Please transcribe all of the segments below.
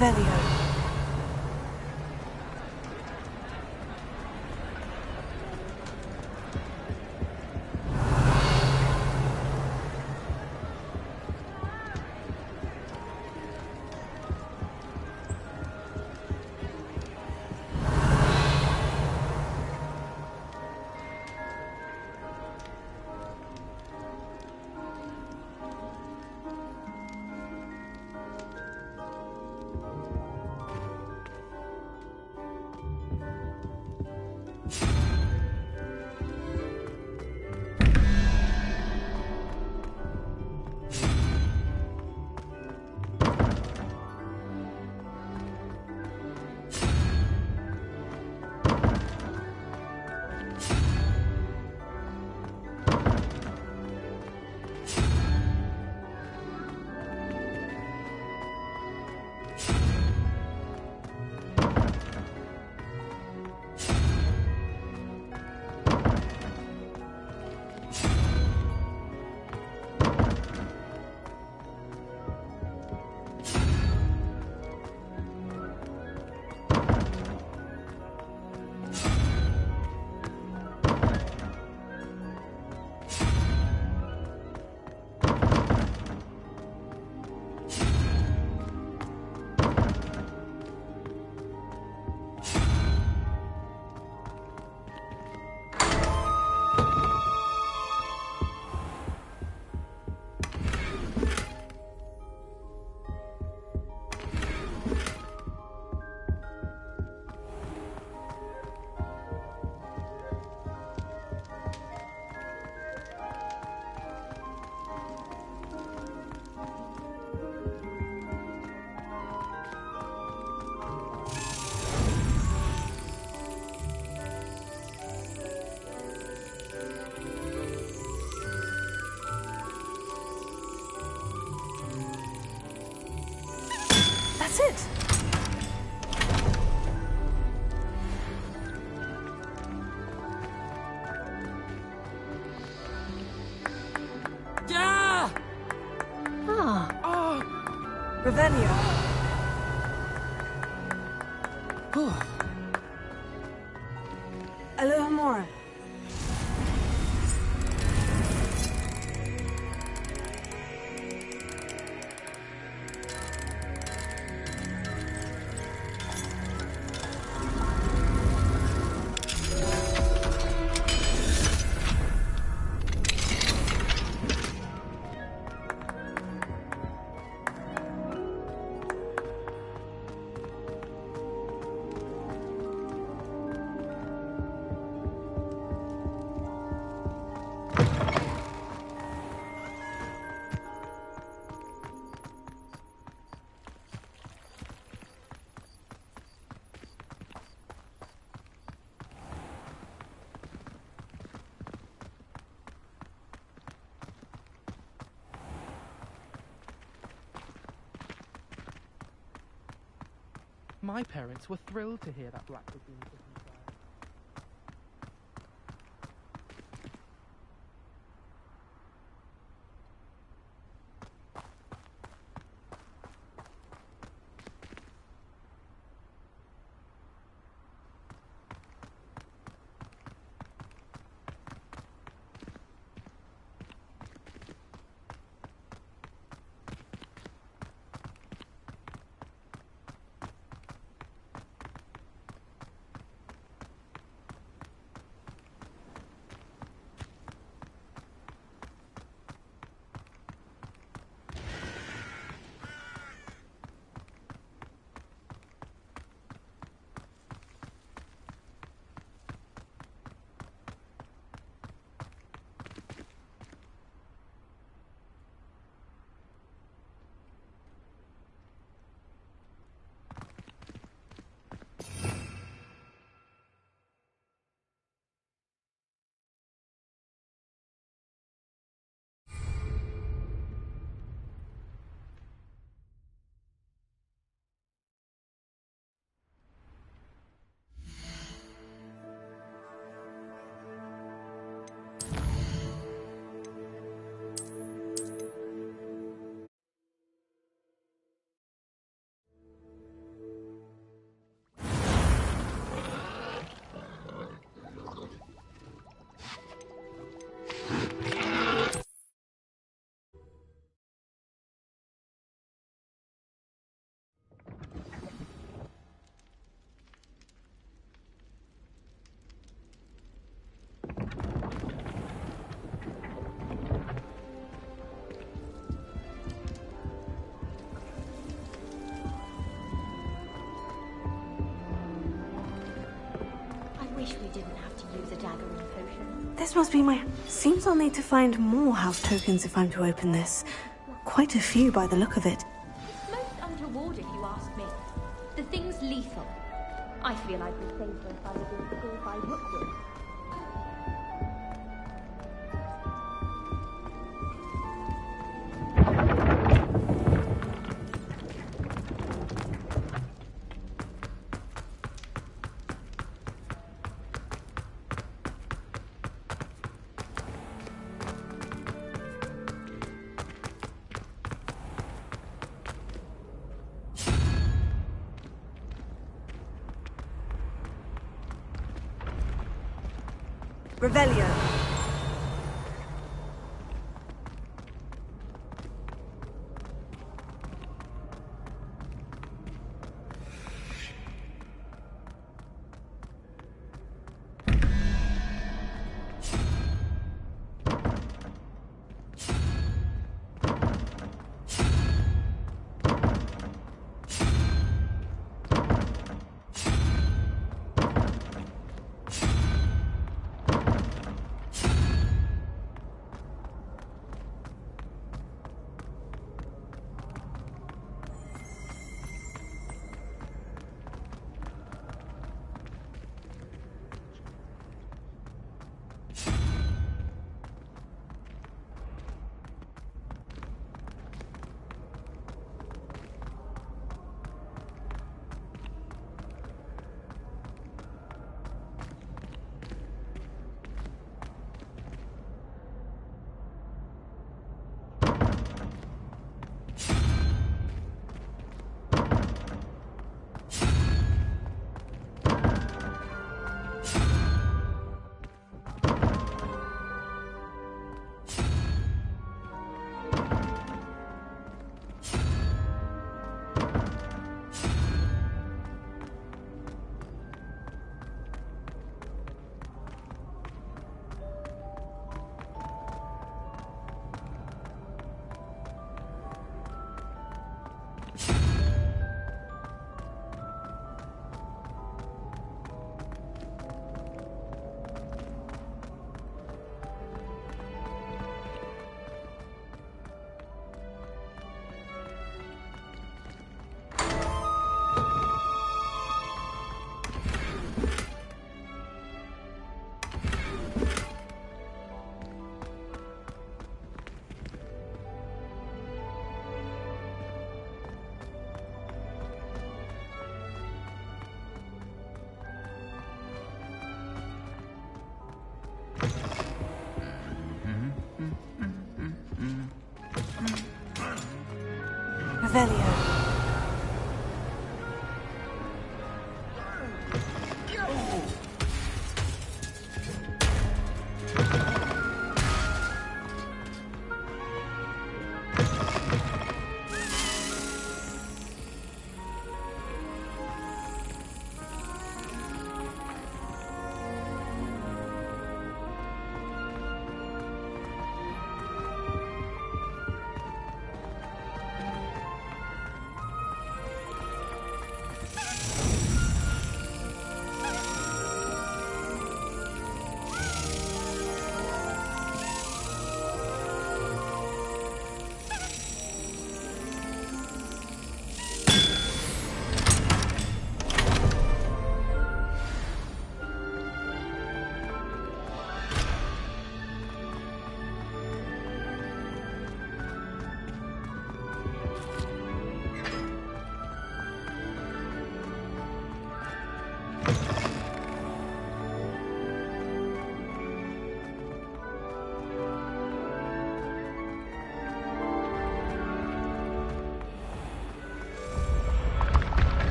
Revelio. That's it. Yeah! Ah. Revelio. Alohomora. My parents were thrilled to hear that Black was being put on trial. This must be my... Seems I'll need to find more house tokens if I'm to open this. Quite a few by the look of it. It's most untoward if you ask me. The thing's lethal. I feel I'd be safer if I was installed by Rookwood. Revelio. Revelio.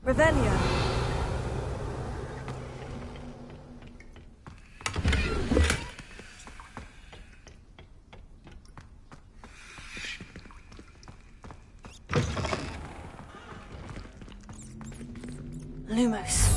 Revelio. Lumos.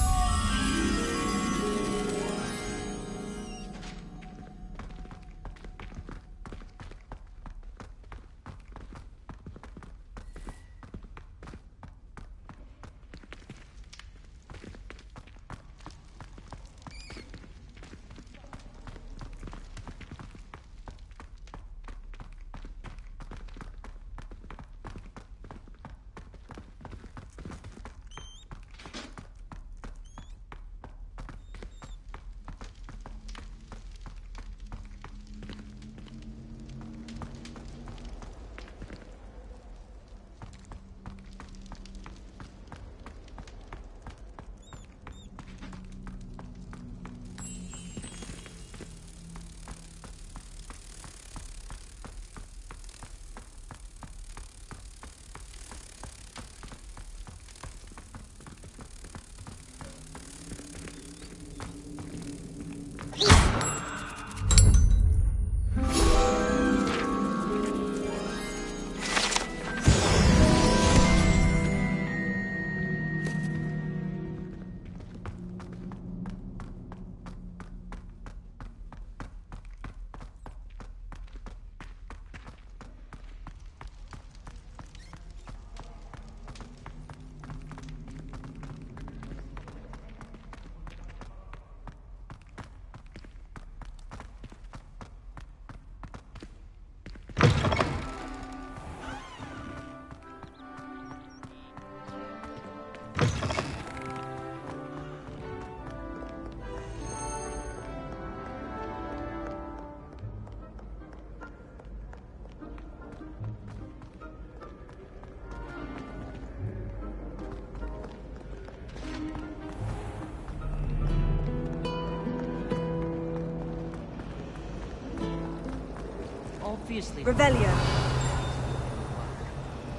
Obviously. Revelio.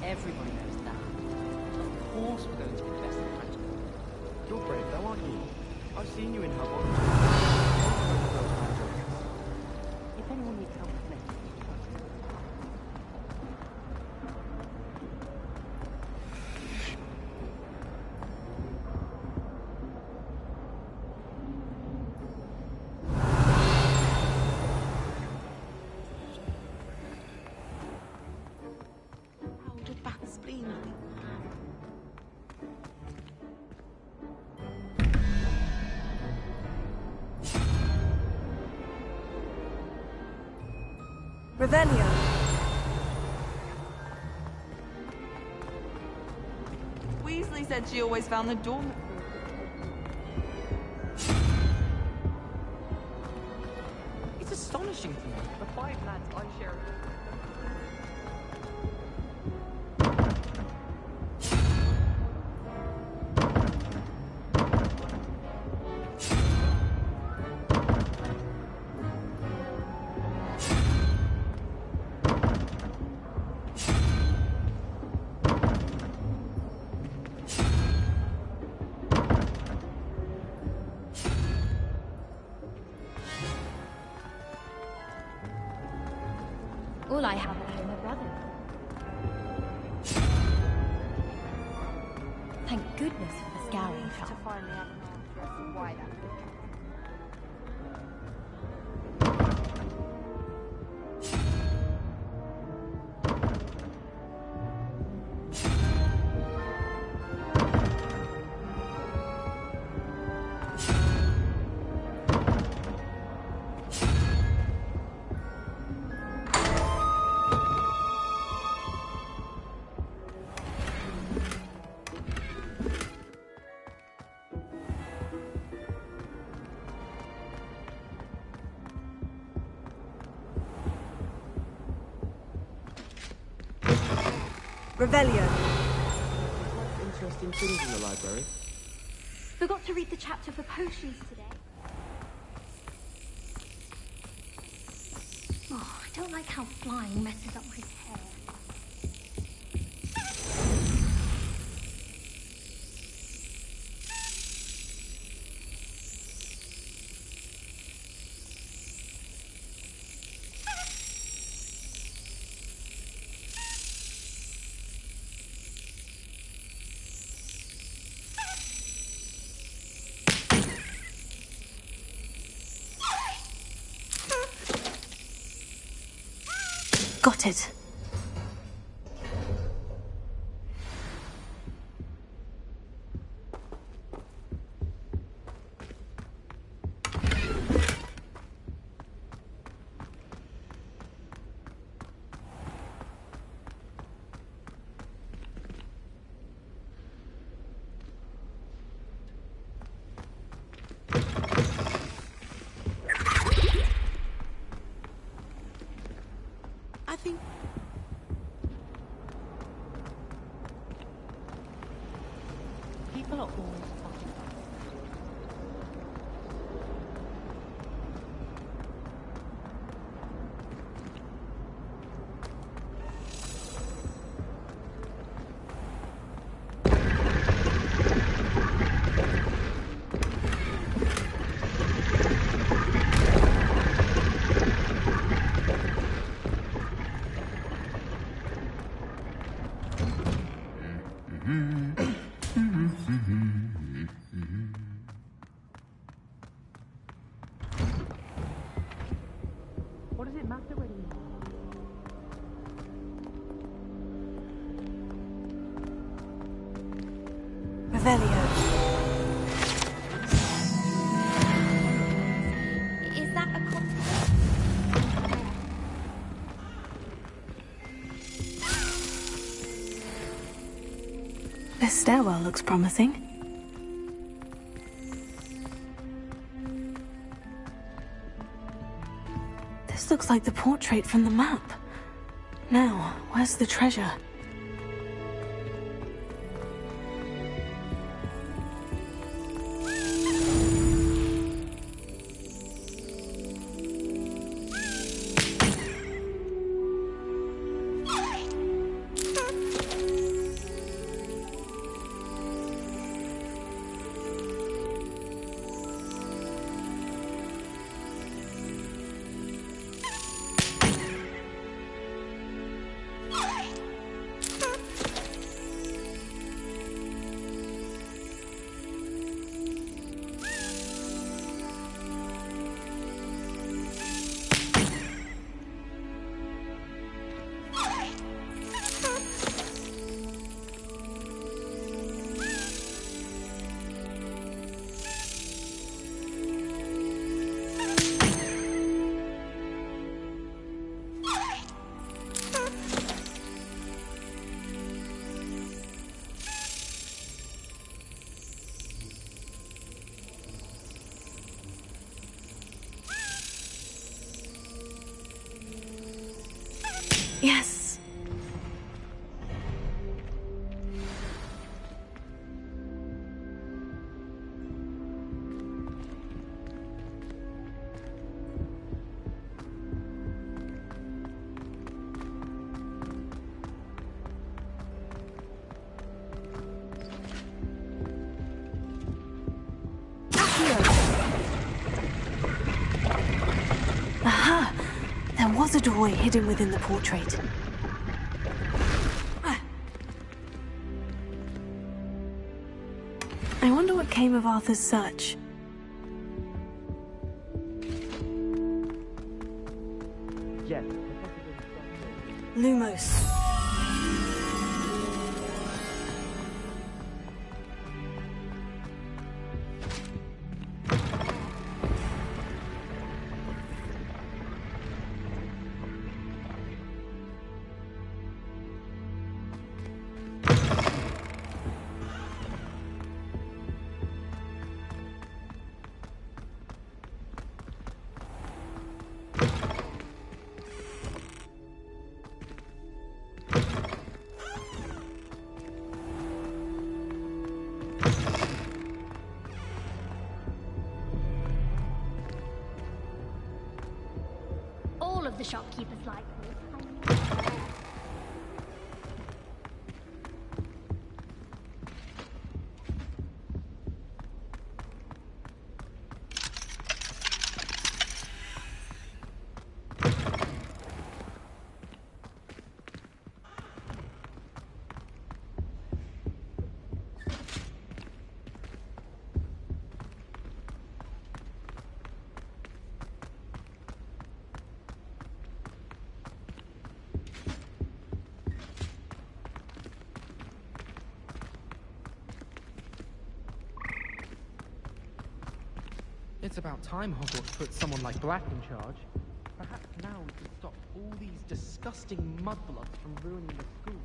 Everybody knows that. Of course we're going to be the best in the country. You're brave though, aren't you? I've seen you in Hogwarts. If anyone needs help with me, Revelio. Weasley said she always found the door. It's astonishing to me. The 5 lads I share. All I have at home are brothers. Thank goodness for the scouring shop. To finally have an answer as to why that book happened. Revelio. Interesting things in the library. Forgot to read the chapter for potions today. Oh, I don't like how flying messes up my hair. got it. I think... People are always talking. What does it matter when you... Revelio. Is that a This stairwell looks promising. This looks like the portrait from the map. Now, where's the treasure? Yes. Aha! There was a doorway hidden within the portrait. I wonder what came of Arthur's search. Yes. Lumos. all of the shopkeepers like this? It's about time Hogwarts put someone like Black in charge. Perhaps now we can stop all these disgusting mudbloods from ruining the school.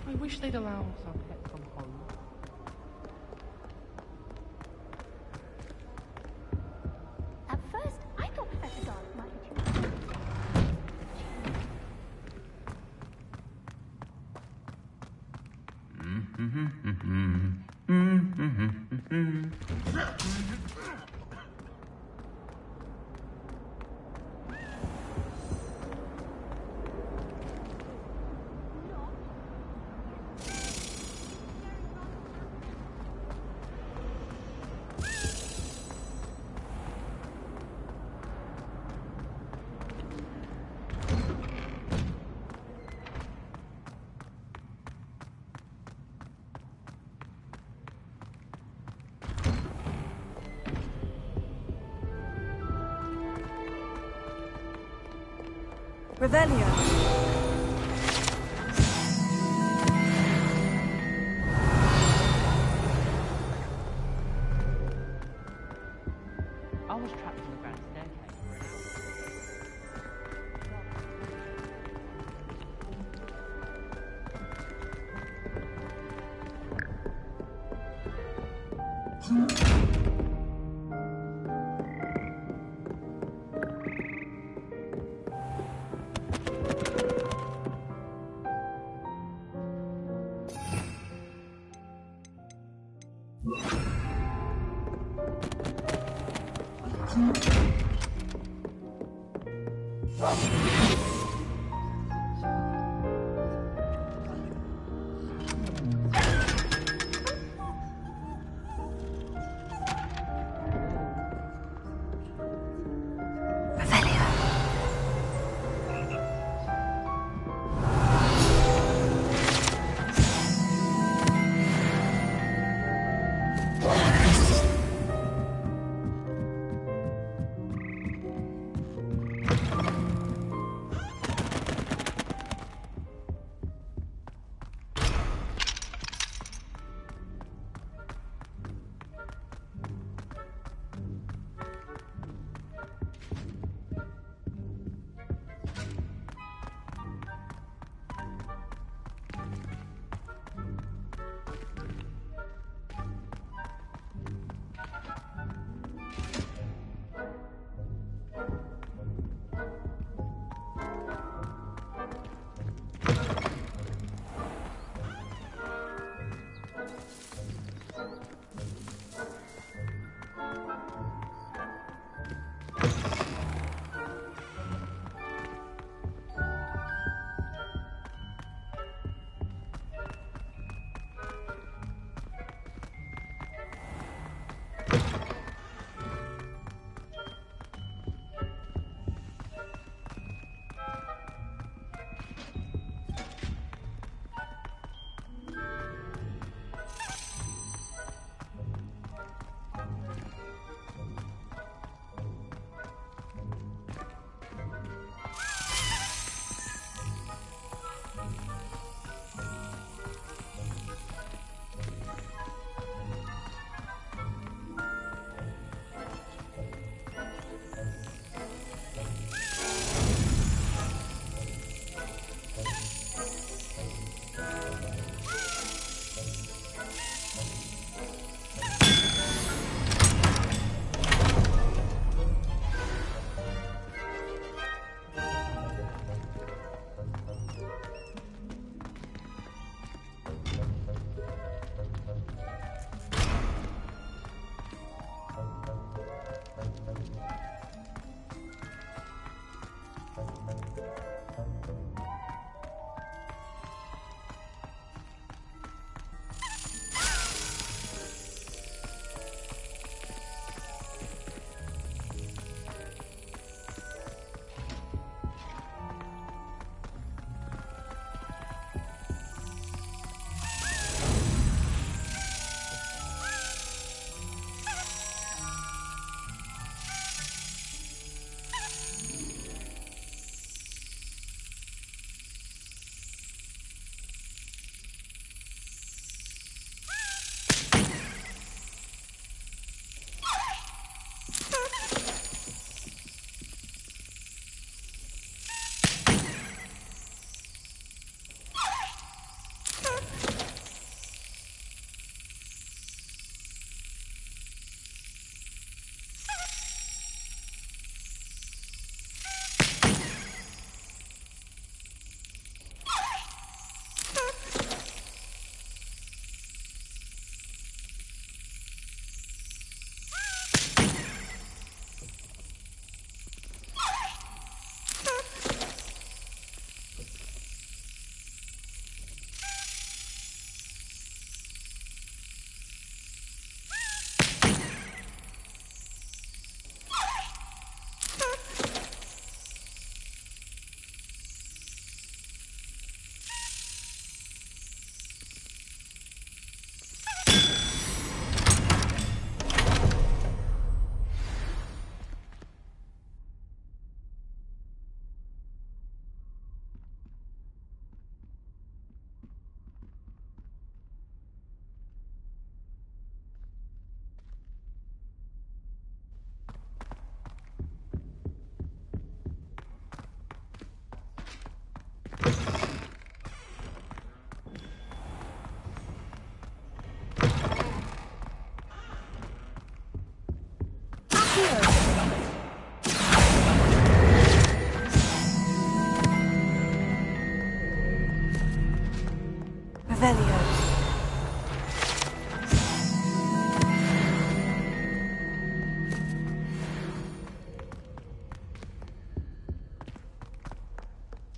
I wish they'd allow us our pet from home. At first, I thought Professor Dark might be too. Revelio. I was trapped in the grand staircase.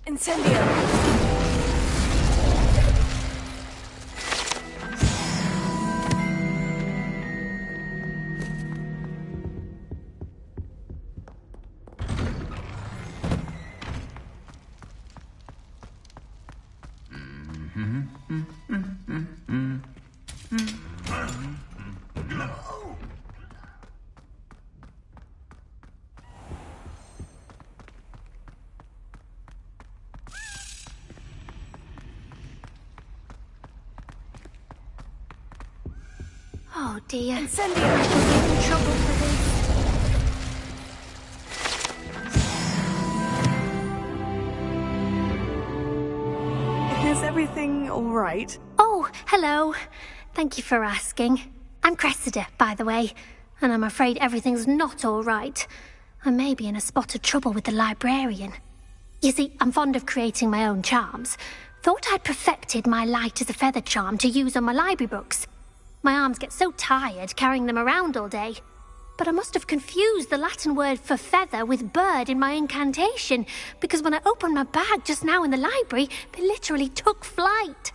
Incendio! Oh dear. Incendio! I shall get in trouble for this. Is everything all right? Oh, hello. Thank you for asking. I'm Cressida, by the way, and I'm afraid everything's not all right. I may be in a spot of trouble with the librarian. You see, I'm fond of creating my own charms. Thought I'd perfected my light as a feather charm to use on my library books. My arms get so tired carrying them around all day. But I must have confused the Latin word for feather with bird in my incantation, because when I opened my bag just now in the library, they literally took flight.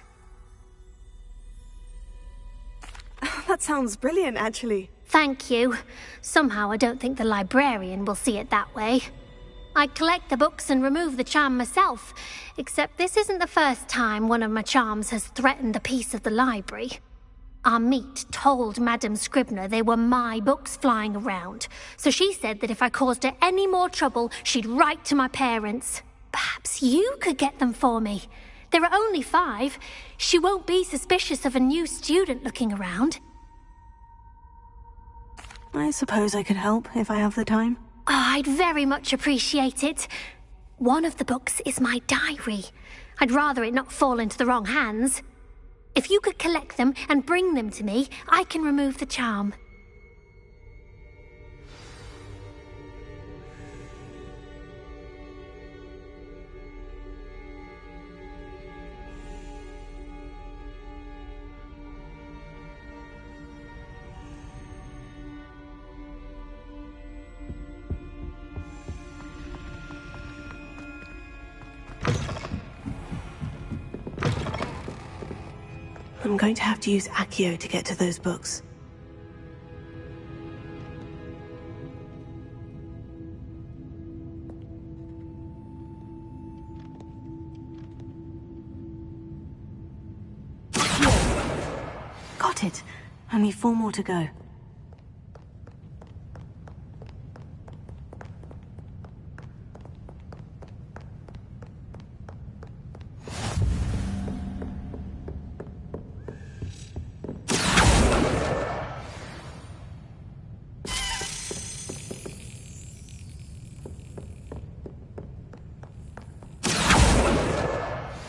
That sounds brilliant, actually. Thank you. Somehow I don't think the librarian will see it that way. I collect the books and remove the charm myself, except this isn't the first time one of my charms has threatened the peace of the library. Our meet told Madame Scribner they were my books flying around, so she said that if I caused her any more trouble, she'd write to my parents. Perhaps you could get them for me. There are only 5. She won't be suspicious of a new student looking around. I suppose I could help if I have the time. Oh, I'd very much appreciate it. One of the books is my diary. I'd rather it not fall into the wrong hands. If you could collect them and bring them to me, I can remove the charm. I'm going to have to use Accio to get to those books. Got it. Only 4 more to go.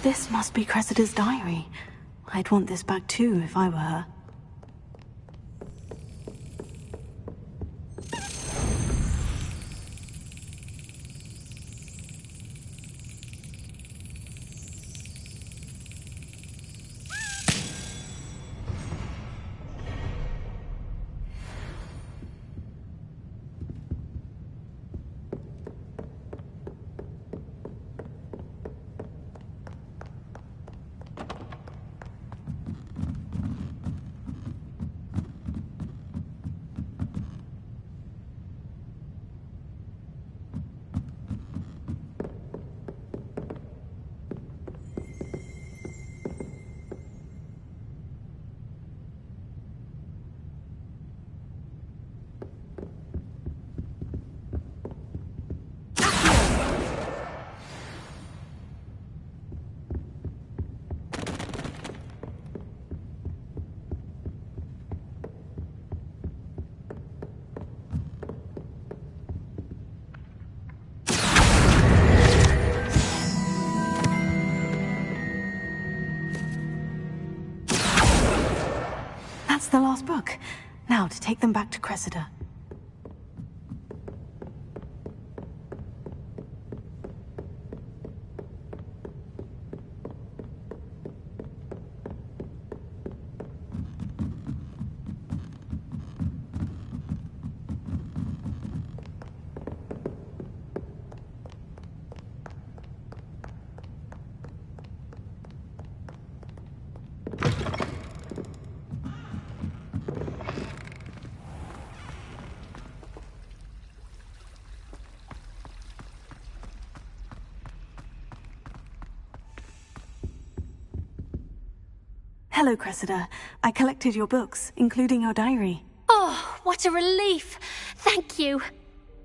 This must be Cressida's diary. I'd want this back too if I were her. That's the last book. Now to take them back to Cressida. Hello, Cressida. I collected your books, including your diary. Oh, what a relief. Thank you.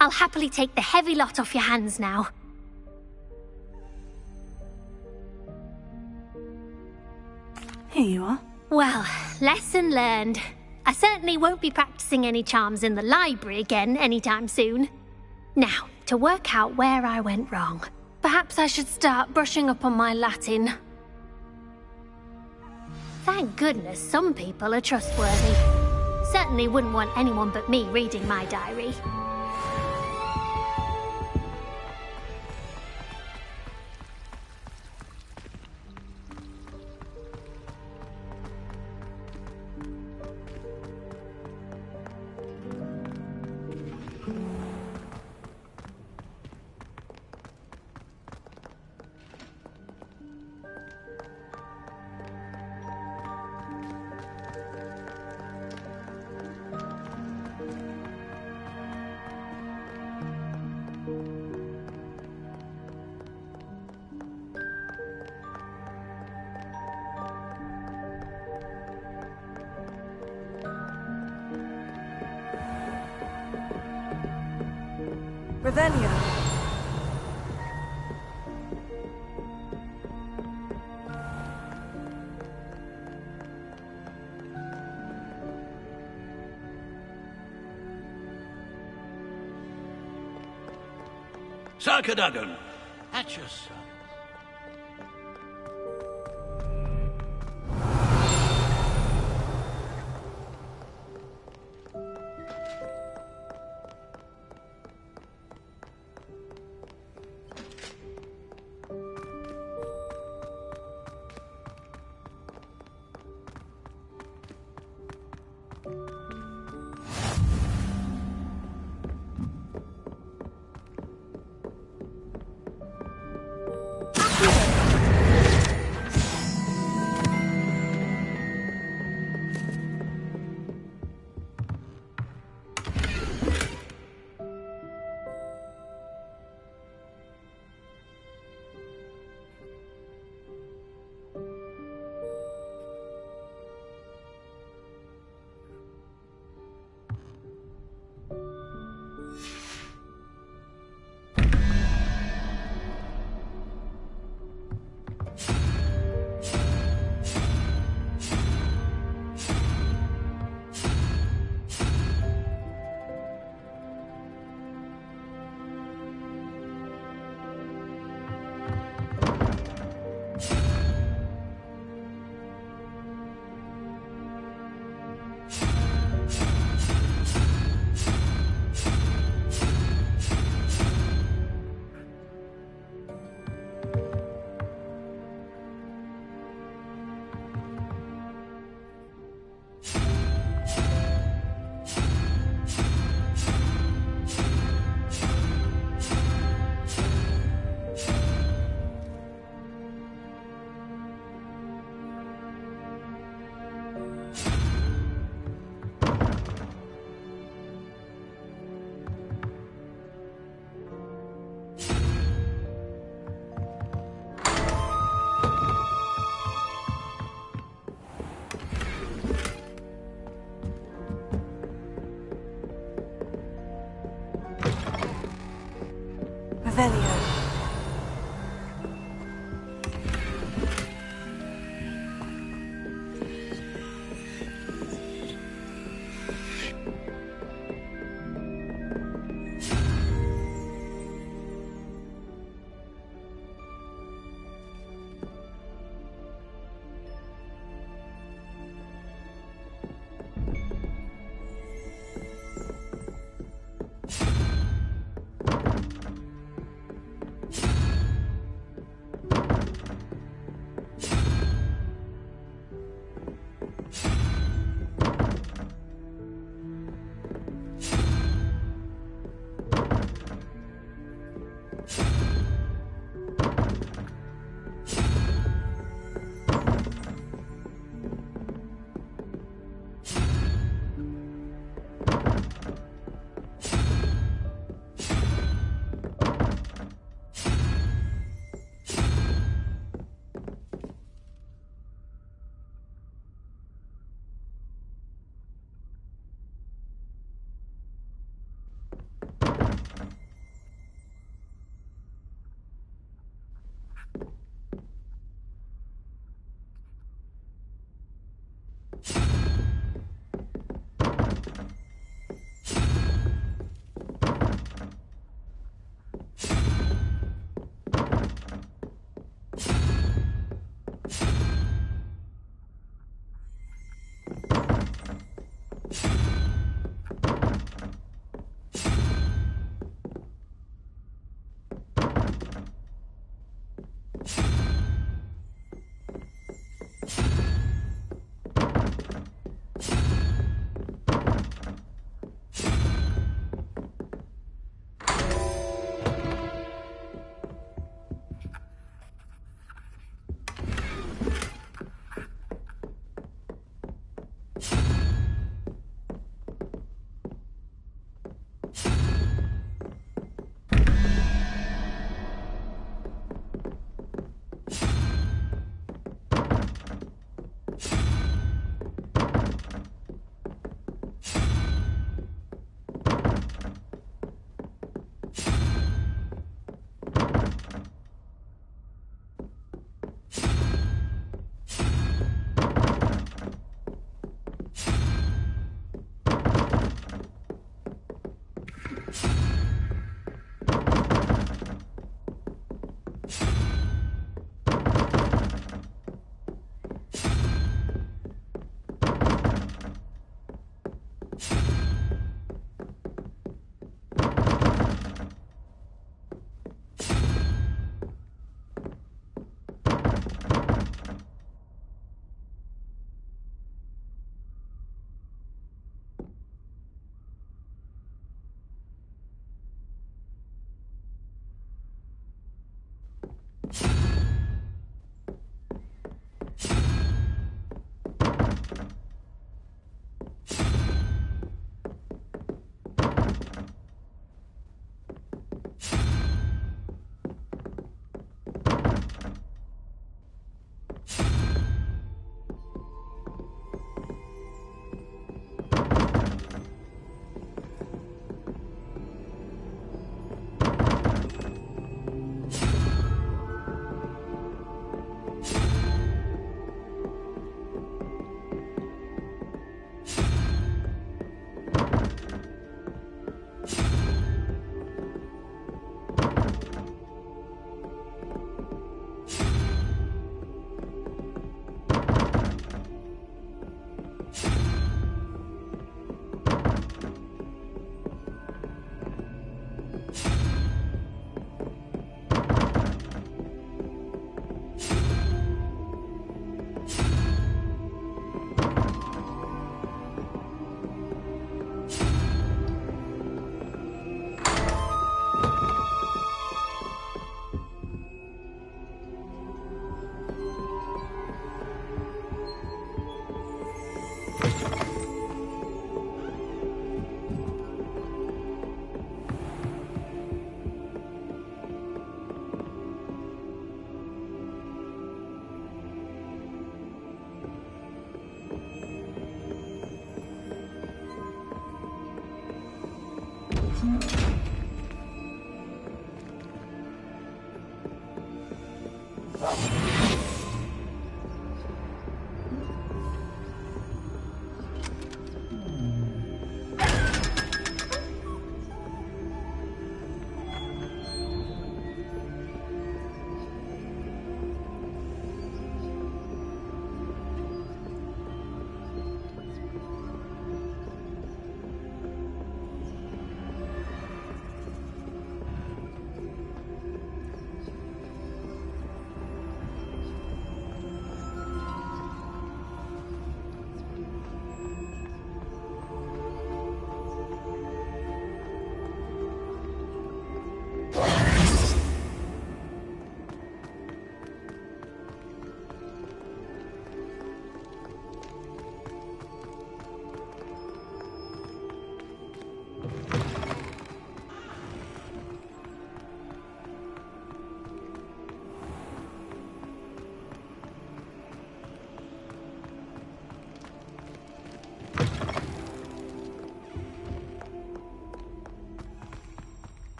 I'll happily take the heavy lot off your hands now. Here you are. Well, lesson learned. I certainly won't be practicing any charms in the library again anytime soon. Now, to work out where I went wrong. Perhaps I should start brushing up on my Latin. Thank goodness some people are trustworthy. Certainly wouldn't want anyone but me reading my diary. Revelio. Sarkadagan, at your service. Revelio.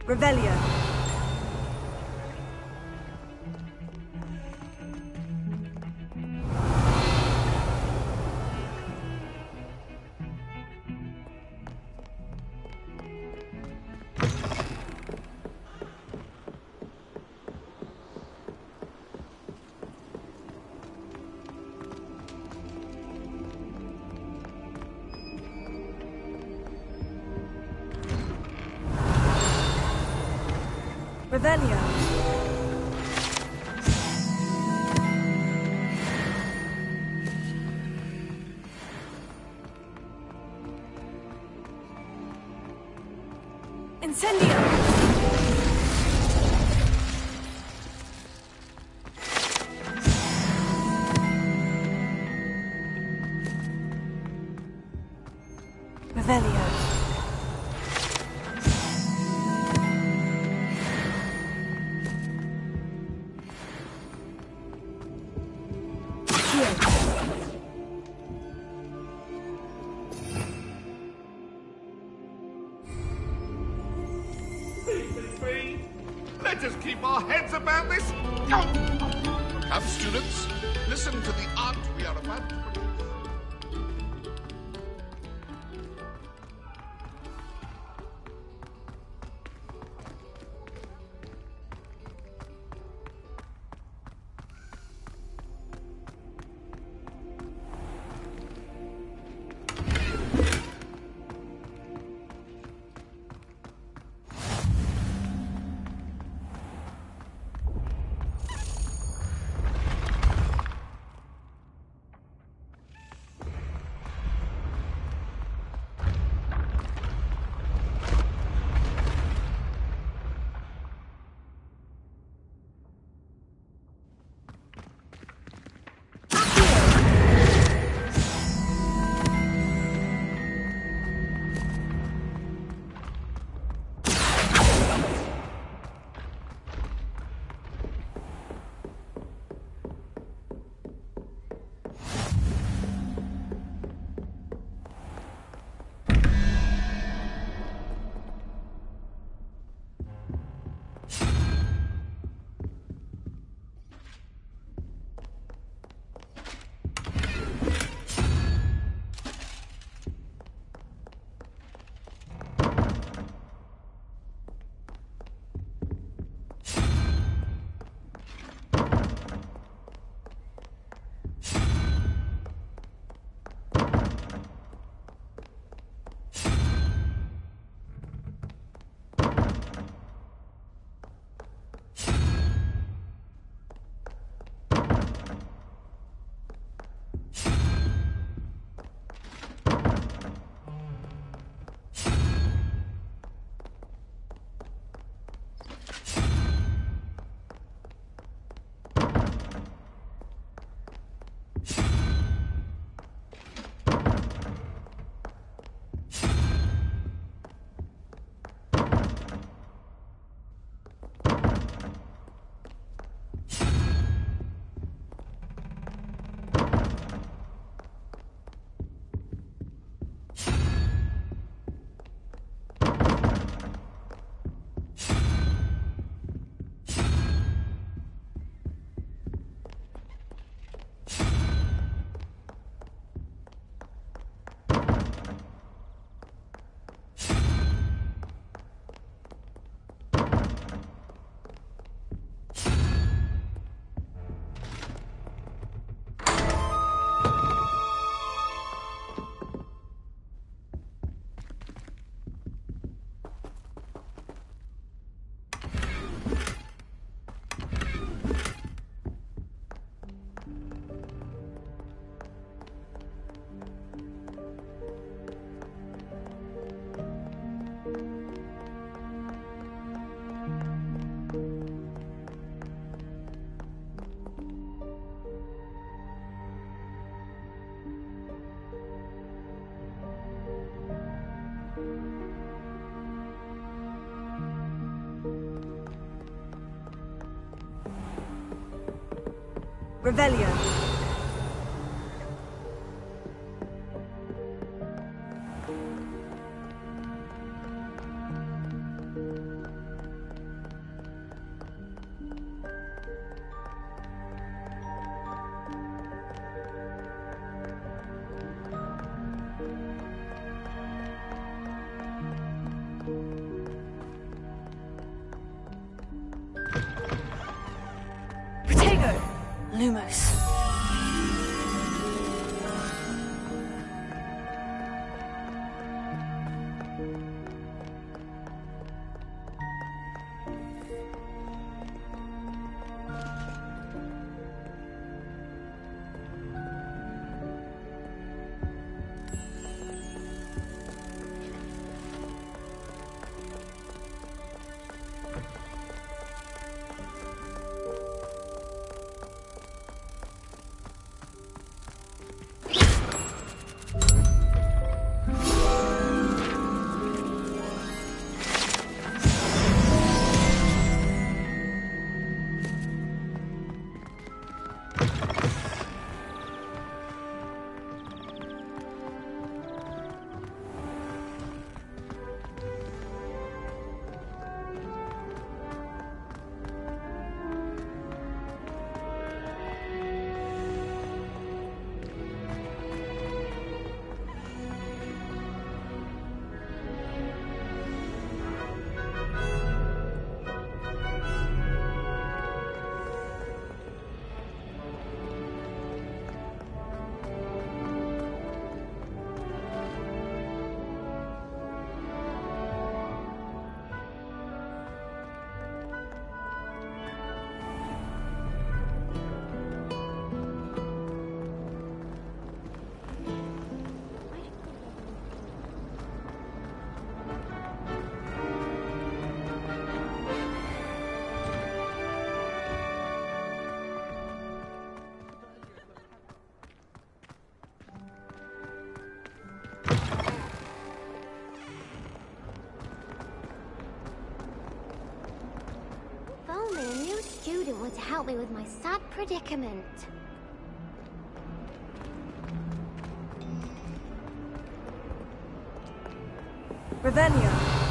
Revelio. Revelio. Incendio. Revelio. Let us keep our heads about this. Come, students, listen to the art we are about to produce. Revelio. Lumos. Student were to help me with my sad predicament. Revelio.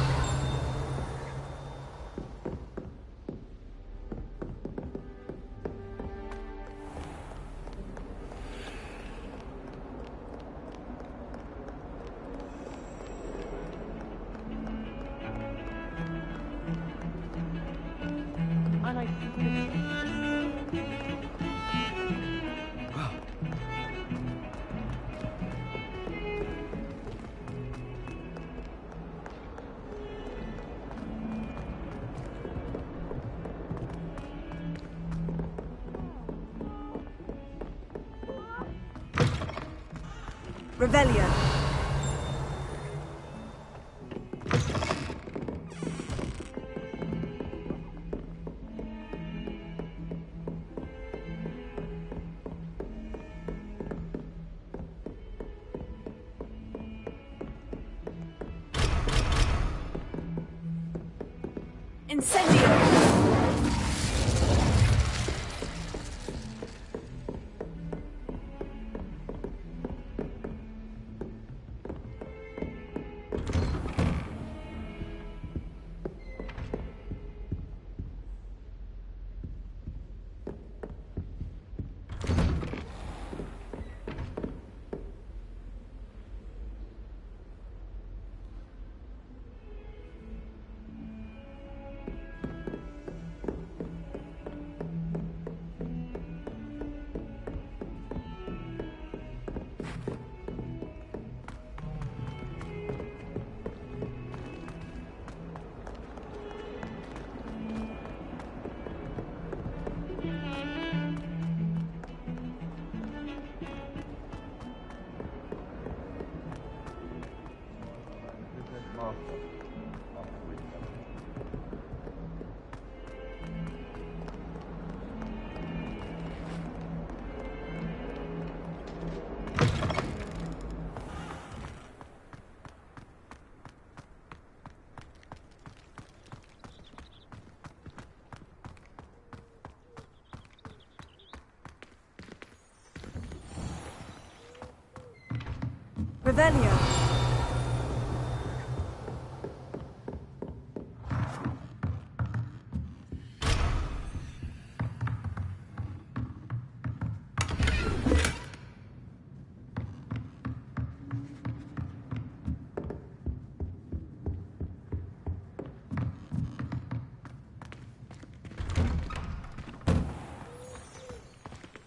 Revelio. Incendio. Revelio.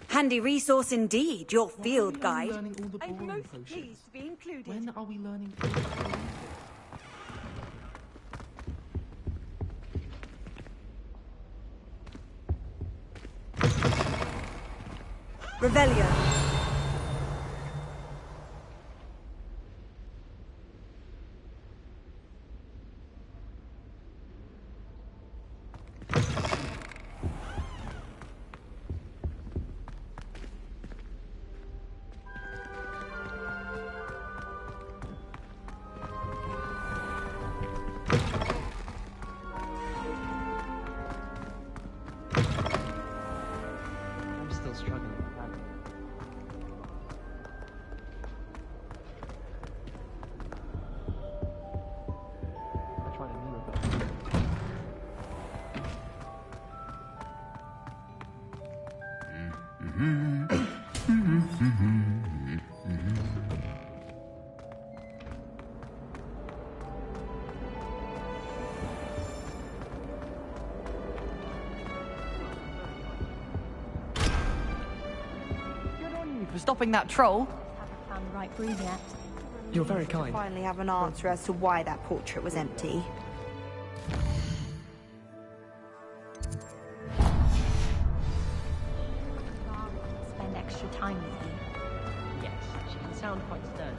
Handy resource indeed, your field When are we guide. learning all the I'm boring most potions? pleased to be included. When are we learning all the boring Revelio. I'm still struggling with that. I tried a new ability. Good on you for stopping that troll. Haven't found the right brew yet. You're very kind. Finally have an answer as to why that portrait was empty. Spend extra time with you. Yes, she can sound quite stern.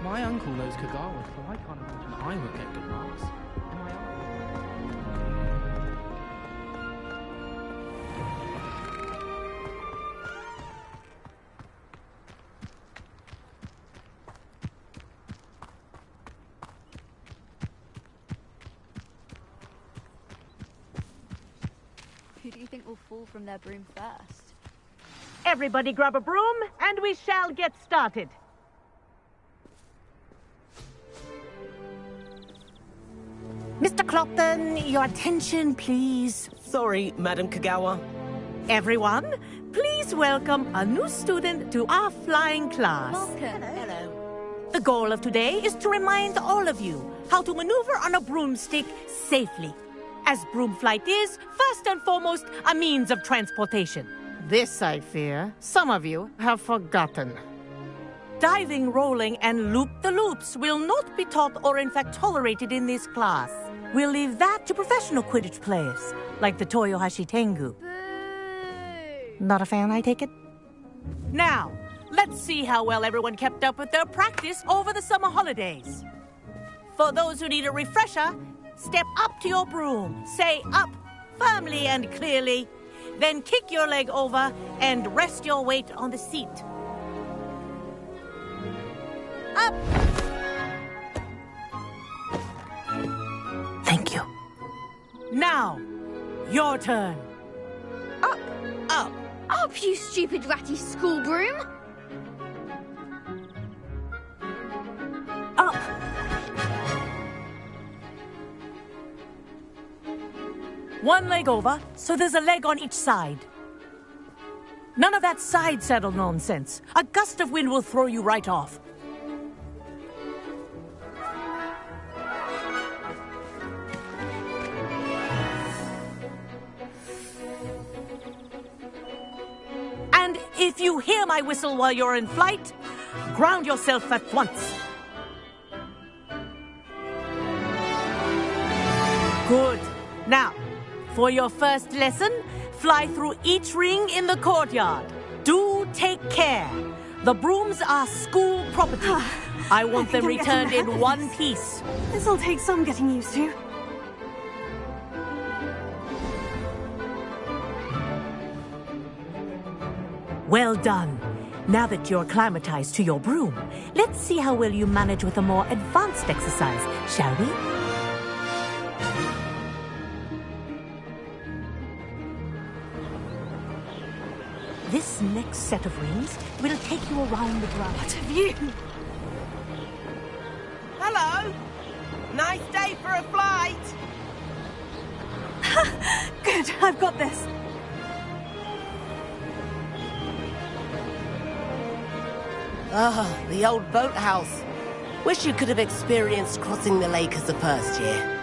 My uncle knows Kagawa, so I can't imagine I won't get good marks. Am I out? Who do you think will fall from their broom first? Everybody grab a broom, and we shall get started. Mr. Clopton, your attention, please. Sorry, Madam Kagawa. Everyone, please welcome a new student to our flying class. Hello. The goal of today is to remind all of you how to maneuver on a broomstick safely. As broom flight is, first and foremost, a means of transportation. This, I fear, some of you have forgotten. Diving, rolling, and loop-the-loops will not be taught or in fact tolerated in this class. We'll leave that to professional Quidditch players, like the Toyohashi Tengu. Not a fan, I take it? Now, let's see how well everyone kept up with their practice over the summer holidays. For those who need a refresher, step up to your broom, say up firmly and clearly, then kick your leg over and rest your weight on the seat. Up! Thank you. Now, your turn. Up! Up! Up, you stupid ratty school broom! Up! One leg over, so there's a leg on each side. None of that side saddle nonsense. A gust of wind will throw you right off. And if you hear my whistle while you're in flight, ground yourself at once. Good. Now, for your first lesson, fly through each ring in the courtyard. Do take care. The brooms are school property. I want them I'm getting returned the hang in of one this. piece. This'll take some getting used to. Well done. Now that you're acclimatized to your broom, let's see how well you manage with a more advanced exercise, shall we? This next set of rings will take you around the ground. What a view! Hello. Nice day for a flight. Good, I've got this. Ah, the old boathouse. Wish you could have experienced crossing the lake as a first year.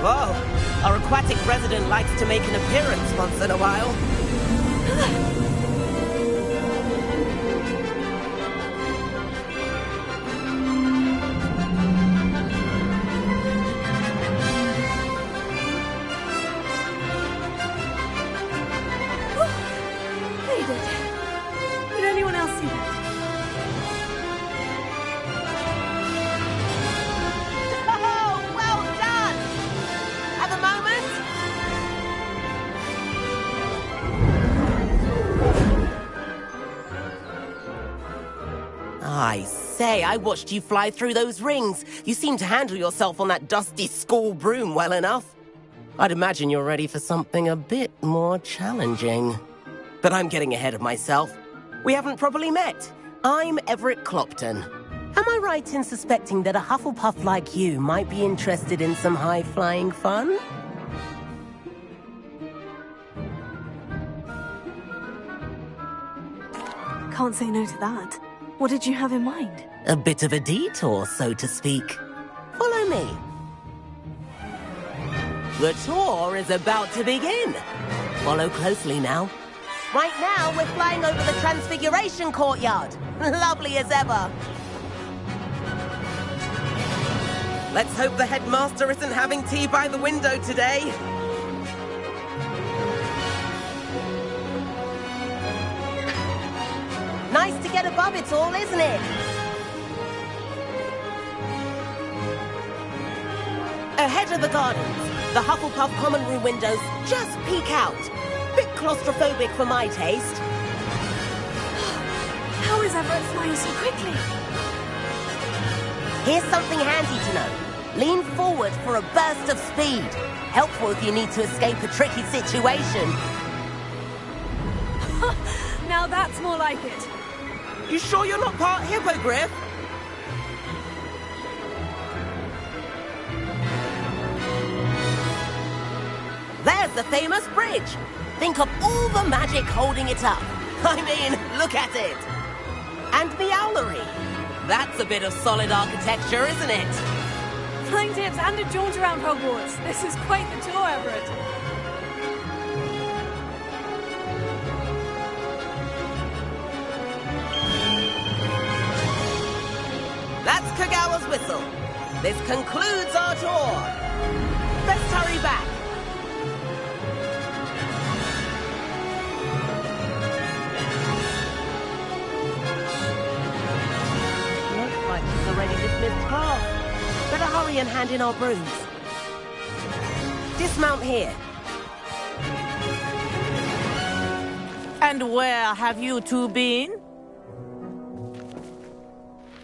Whoa, our aquatic resident likes to make an appearance once in a while. Made it. Did anyone else see that? Oh, well done! Have a moment? I say, I watched you fly through those rings. You seem to handle yourself on that dusty school broom well enough. I'd imagine you're ready for something a bit more challenging. But I'm getting ahead of myself. We haven't properly met. I'm Everett Clopton. Am I right in suspecting that a Hufflepuff like you might be interested in some high-flying fun? Can't say no to that. What did you have in mind? A bit of a detour, so to speak. Follow me. The tour is about to begin. Follow closely now. Right now, we're flying over the Transfiguration Courtyard. Lovely as ever. Let's hope the headmaster isn't having tea by the window today. Nice to get above it all, isn't it? Ahead of the gardens, the Hufflepuff common room windows just peek out. Bit claustrophobic for my taste. How is Everett flying so quickly? Here's something handy to know. Lean forward for a burst of speed. Helpful if you need to escape a tricky situation. Now that's more like it. You sure you're not part hippogriff? There's the famous bridge. Think of all the magic holding it up. I mean, look at it. And the owlery. That's a bit of solid architecture, isn't it? Flying tips and a jaunt around Hogwarts. This is quite the tour, Everett. That's Kagawa's whistle. This concludes our tour. Let's hurry back. Looks like it's already dismissed class. Better hurry and hand in our brooms. Dismount here. And where have you two been?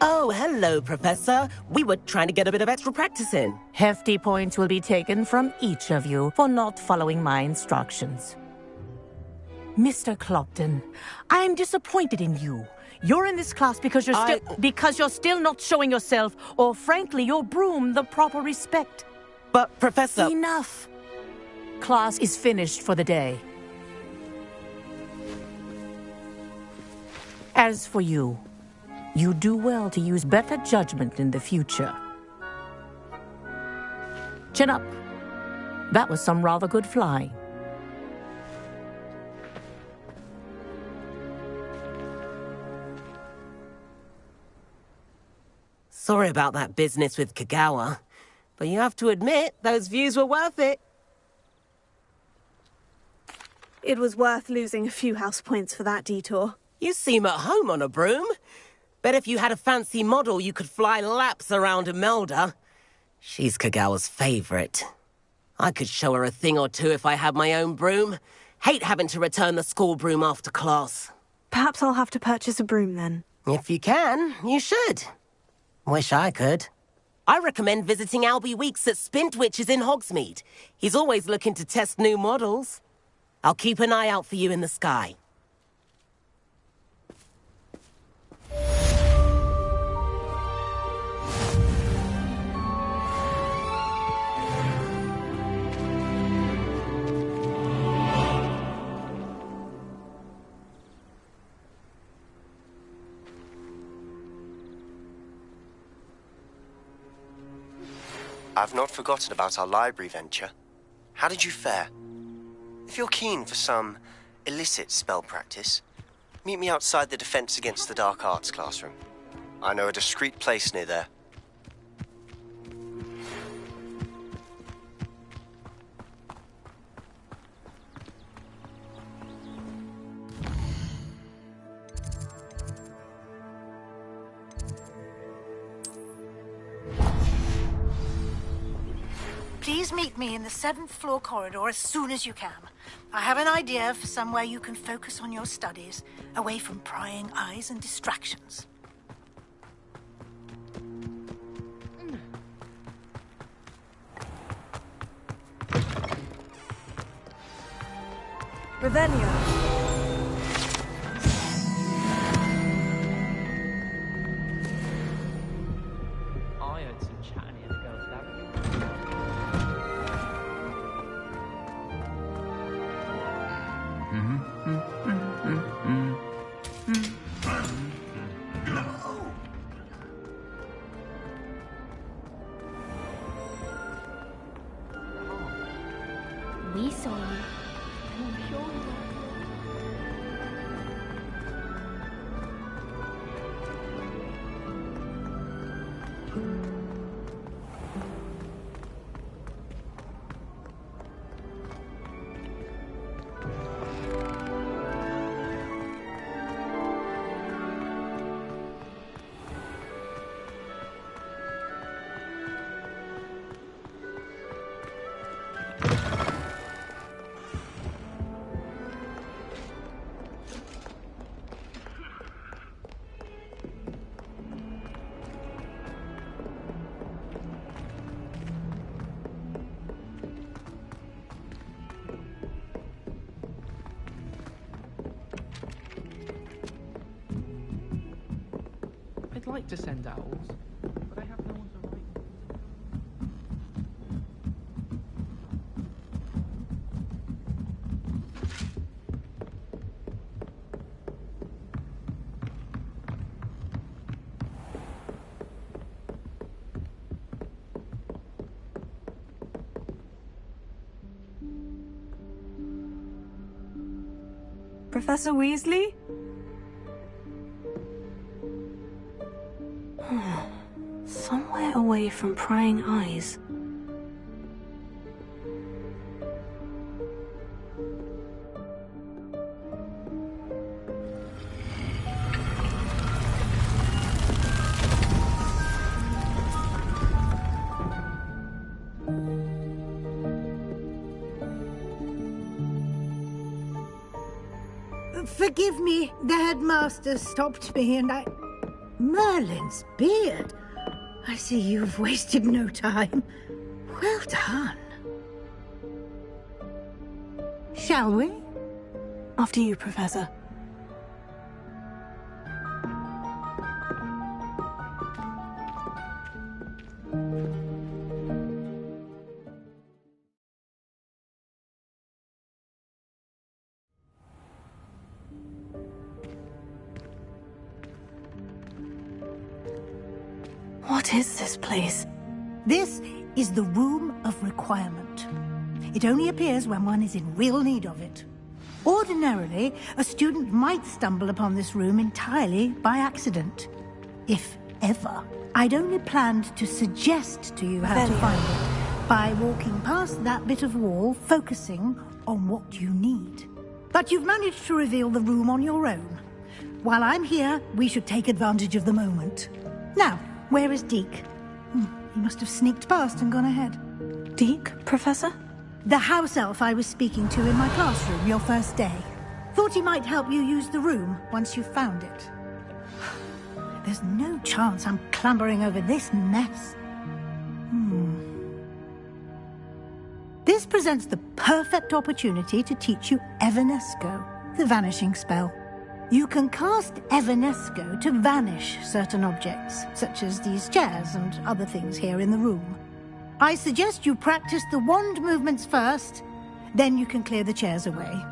Oh, hello, Professor. We were trying to get a bit of extra practice in. Hefty points will be taken from each of you for not following my instructions. Mr. Clopton, I am disappointed in you. You're in this class because you're still not showing yourself, or frankly, your broom the proper respect. But, Professor... Enough. Class is finished for the day. As for you, you do well to use better judgment in the future. Chin up. That was some rather good flying. Sorry about that business with Kagawa, but you have to admit, those views were worth it. It was worth losing a few house points for that detour. You seem at home on a broom. Bet if you had a fancy model, you could fly laps around Imelda. She's Kagawa's favorite. I could show her a thing or two if I had my own broom. Hate having to return the school broom after class. Perhaps I'll have to purchase a broom then. If you can, you should. Wish I could. I recommend visiting Albie Weeks at Spintwitches in Hogsmeade. He's always looking to test new models. I'll keep an eye out for you in the sky. I've not forgotten about our library venture. How did you fare? If you're keen for some illicit spell practice, meet me outside the Defense Against the Dark Arts classroom. I know a discreet place near there. Please meet me in the 7th floor corridor as soon as you can. I have an idea for somewhere you can focus on your studies, away from prying eyes and distractions. Revelio. I heard some chatting here to go with that. We saw you. I'm sure we were. I'd like to send owls, but I have no one to write. Professor Weasley? Somewhere away from prying eyes. Forgive me, the headmaster stopped me and I... Merlin's beard. I see you've wasted no time. Well done. Shall we? After you, Professor. What is this place? This is the Room of Requirement. It only appears when one is in real need of it. Ordinarily, a student might stumble upon this room entirely by accident, if ever. I'd only planned to suggest to you how to find it by walking past that bit of wall, focusing on what you need. But you've managed to reveal the room on your own. While I'm here, we should take advantage of the moment. Now, where is Deke? He must have sneaked past and gone ahead. Deke, Professor? The house elf I was speaking to in my classroom your first day. Thought he might help you use the room once you've found it. There's no chance I'm clambering over this mess. This presents the perfect opportunity to teach you Evanesco, the vanishing spell. You can cast Evanesco to vanish certain objects, such as these chairs and other things here in the room. I suggest you practice the wand movements first, then you can clear the chairs away.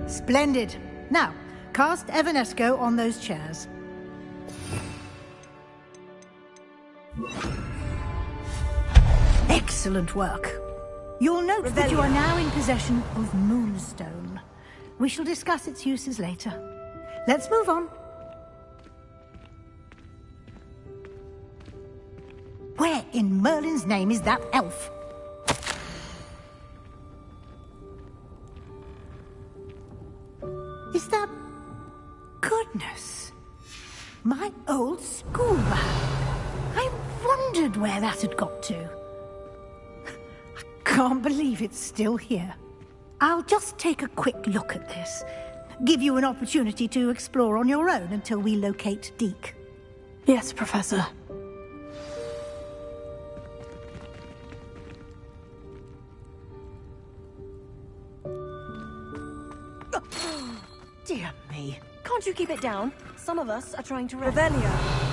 Splendid. Now, cast Evanesco on those chairs. Excellent work. You'll note that you are now in possession of Moonstone. We shall discuss its uses later. Let's move on. Where in Merlin's name is that elf? Is that... Goodness. My old school bag. I wondered where that had got to. I can't believe it's still here. I'll just take a quick look at this. Give you an opportunity to explore on your own until we locate Deke. Yes, Professor. Dear me. Can't you keep it down? Some of us are trying to... Revelio.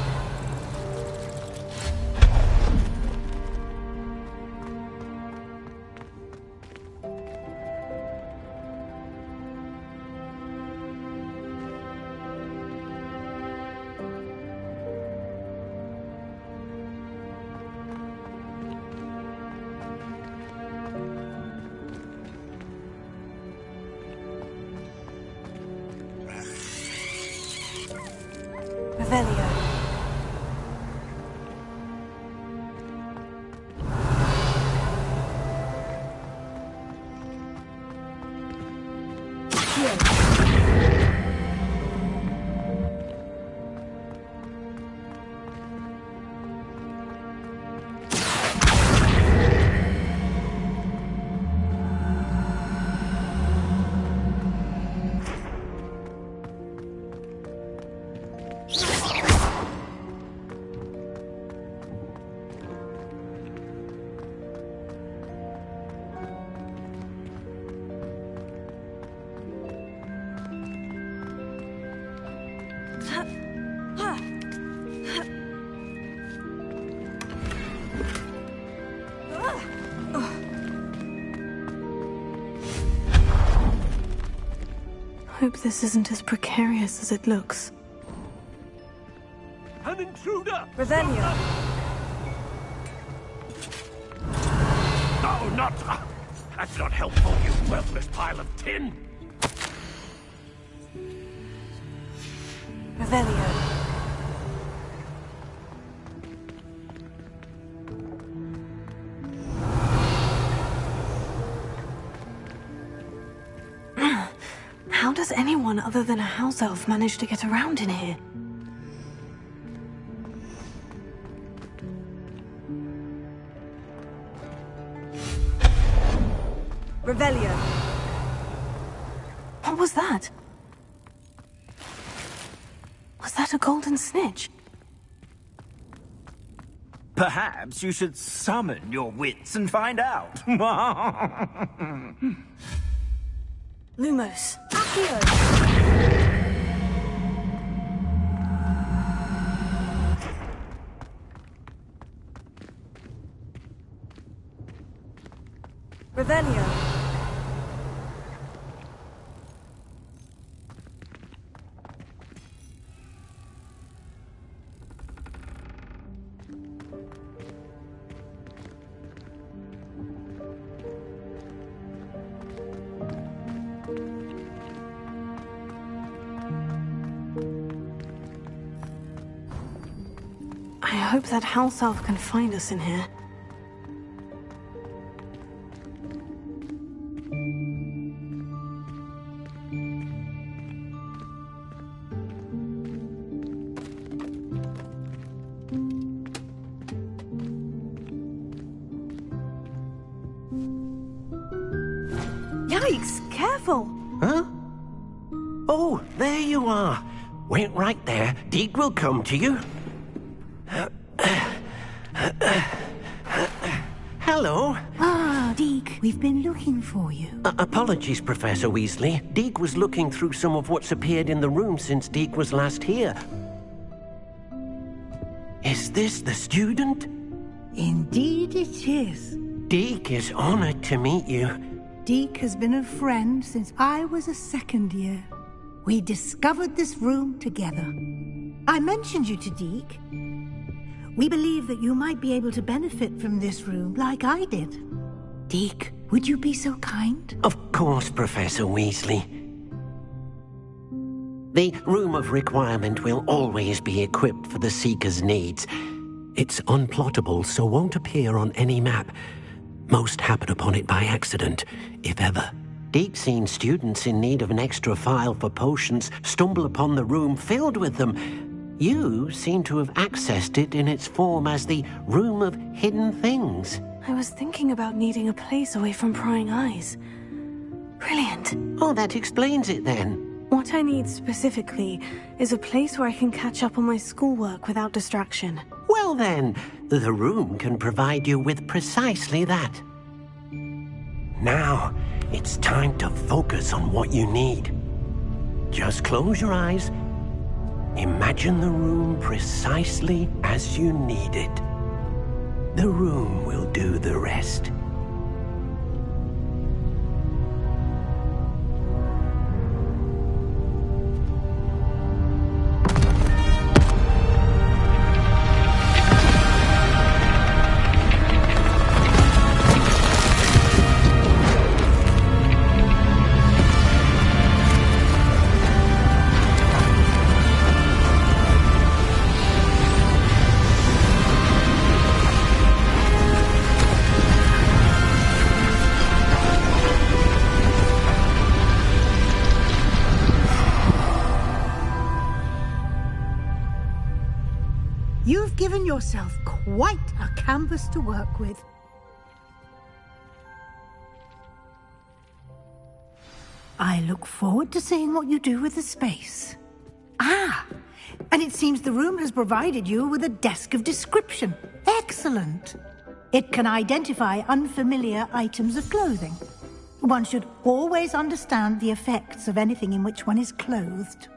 Hope this isn't as precarious as it looks. An intruder! Revelio. No, not... That's not helpful, you worthless pile of tin! Revelio. How does anyone other than a house elf manage to get around in here? Revelio. What was that? Was that a golden snitch? Perhaps you should summon your wits and find out. Lumos. Accio. Revelio. I hope that house elf can find us in here. Yikes! Careful! Huh? Oh, there you are. Wait right there. Deke will come to you. Hello. Ah, Deke, we've been looking for you. Apologies, Professor Weasley. Deke was looking through some of what's appeared in the room since Deke was last here. Is this the student? Indeed it is. Deke is honored to meet you. Deke has been a friend since I was a second year. We discovered this room together. I mentioned you to Deke. We believe that you might be able to benefit from this room like I did. Deke, would you be so kind? Of course, Professor Weasley. The Room of Requirement will always be equipped for the Seeker's needs. It's unplottable, so won't appear on any map. Most happen upon it by accident, if ever. Deke's seen students in need of an extra file for potions stumble upon the room filled with them. You seem to have accessed it in its form as the Room of Hidden Things. I was thinking about needing a place away from prying eyes. Brilliant. Oh, that explains it then. What I need specifically is a place where I can catch up on my schoolwork without distraction. Well then, the room can provide you with precisely that. Now, it's time to focus on what you need. Just close your eyes. Imagine the room precisely as you need it. The room will do the rest. You've given yourself quite a canvas to work with. I look forward to seeing what you do with the space. Ah, and it seems the room has provided you with a desk of description. Excellent. It can identify unfamiliar items of clothing. One should always understand the effects of anything in which one is clothed.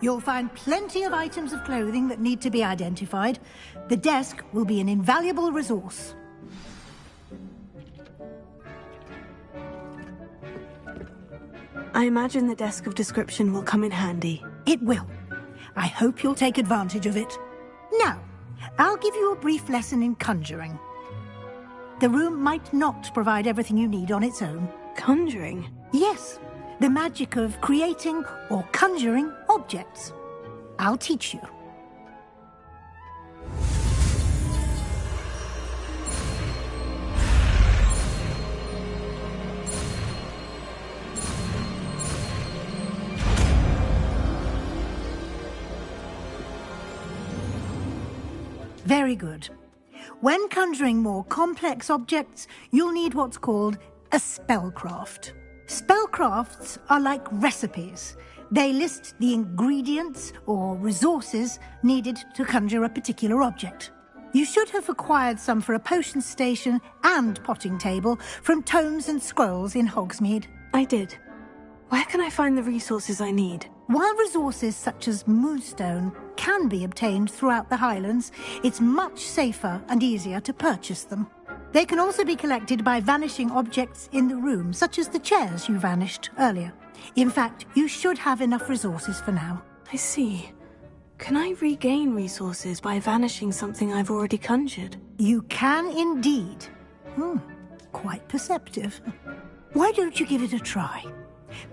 You'll find plenty of items of clothing that need to be identified. The desk will be an invaluable resource. I imagine the desk of description will come in handy. It will. I hope you'll take advantage of it. Now, I'll give you a brief lesson in conjuring. The room might not provide everything you need on its own. Conjuring? Yes. The magic of creating or conjuring objects. I'll teach you. Very good. When conjuring more complex objects, you'll need what's called a spellcraft. Spellcrafts are like recipes. They list the ingredients or resources needed to conjure a particular object. You should have acquired some for a potion station and potting table from tomes and scrolls in Hogsmeade. I did. Where can I find the resources I need? While resources such as moonstone can be obtained throughout the Highlands, it's much safer and easier to purchase them. They can also be collected by vanishing objects in the room, such as the chairs you vanished earlier. In fact, you should have enough resources for now. I see. Can I regain resources by vanishing something I've already conjured? You can indeed. Quite perceptive. Why don't you give it a try?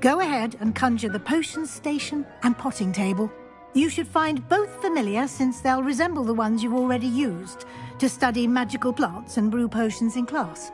Go ahead and conjure the potions station and potting table. You should find both familiar, since they'll resemble the ones you've already used to study magical plants and brew potions in class.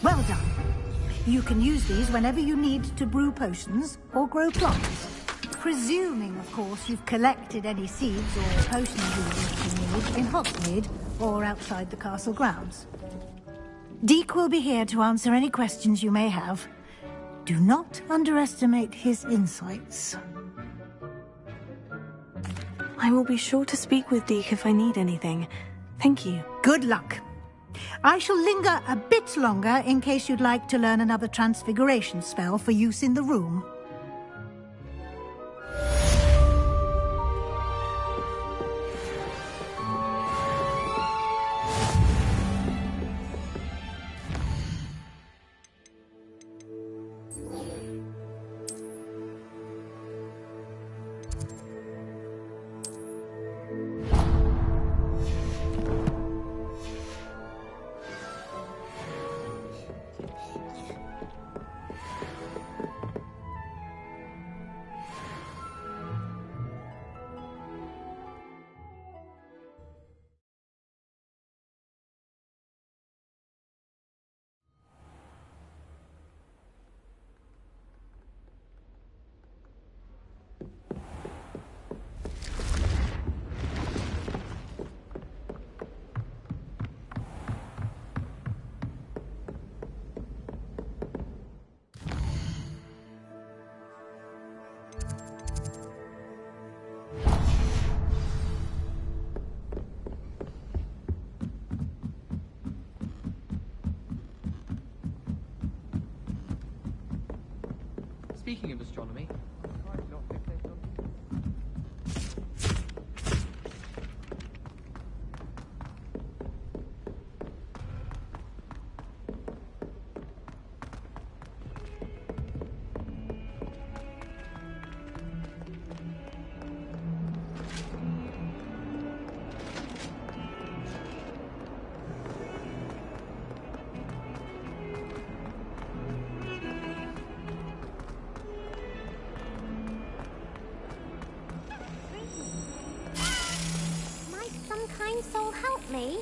Well done. You can use these whenever you need to brew potions or grow plants. Presuming, of course, you've collected any seeds or potion ingredients you need in Hogsmeade or outside the castle grounds. Deek will be here to answer any questions you may have. Do not underestimate his insights. I will be sure to speak with Deek if I need anything. Thank you. Good luck. I shall linger a bit longer in case you'd like to learn another transfiguration spell for use in the room. Speaking of astronomy, Soul help me?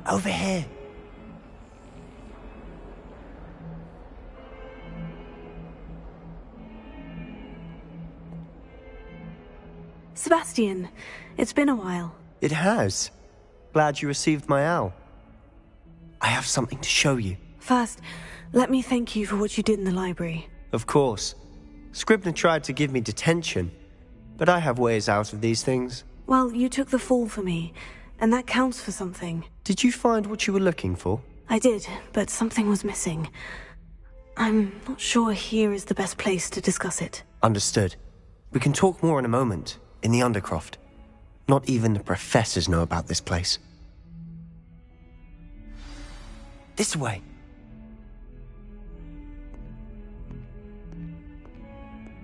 Over here. Sebastian, it's been a while. It has. Glad you received my owl. I have something to show you. First, let me thank you for what you did in the library. Of course. Scribner tried to give me detention, but I have ways out of these things. Well, you took the fall for me, and that counts for something. Did you find what you were looking for? I did, but something was missing. I'm not sure here is the best place to discuss it. Understood. We can talk more in a moment, in the Undercroft. Not even the professors know about this place. This way.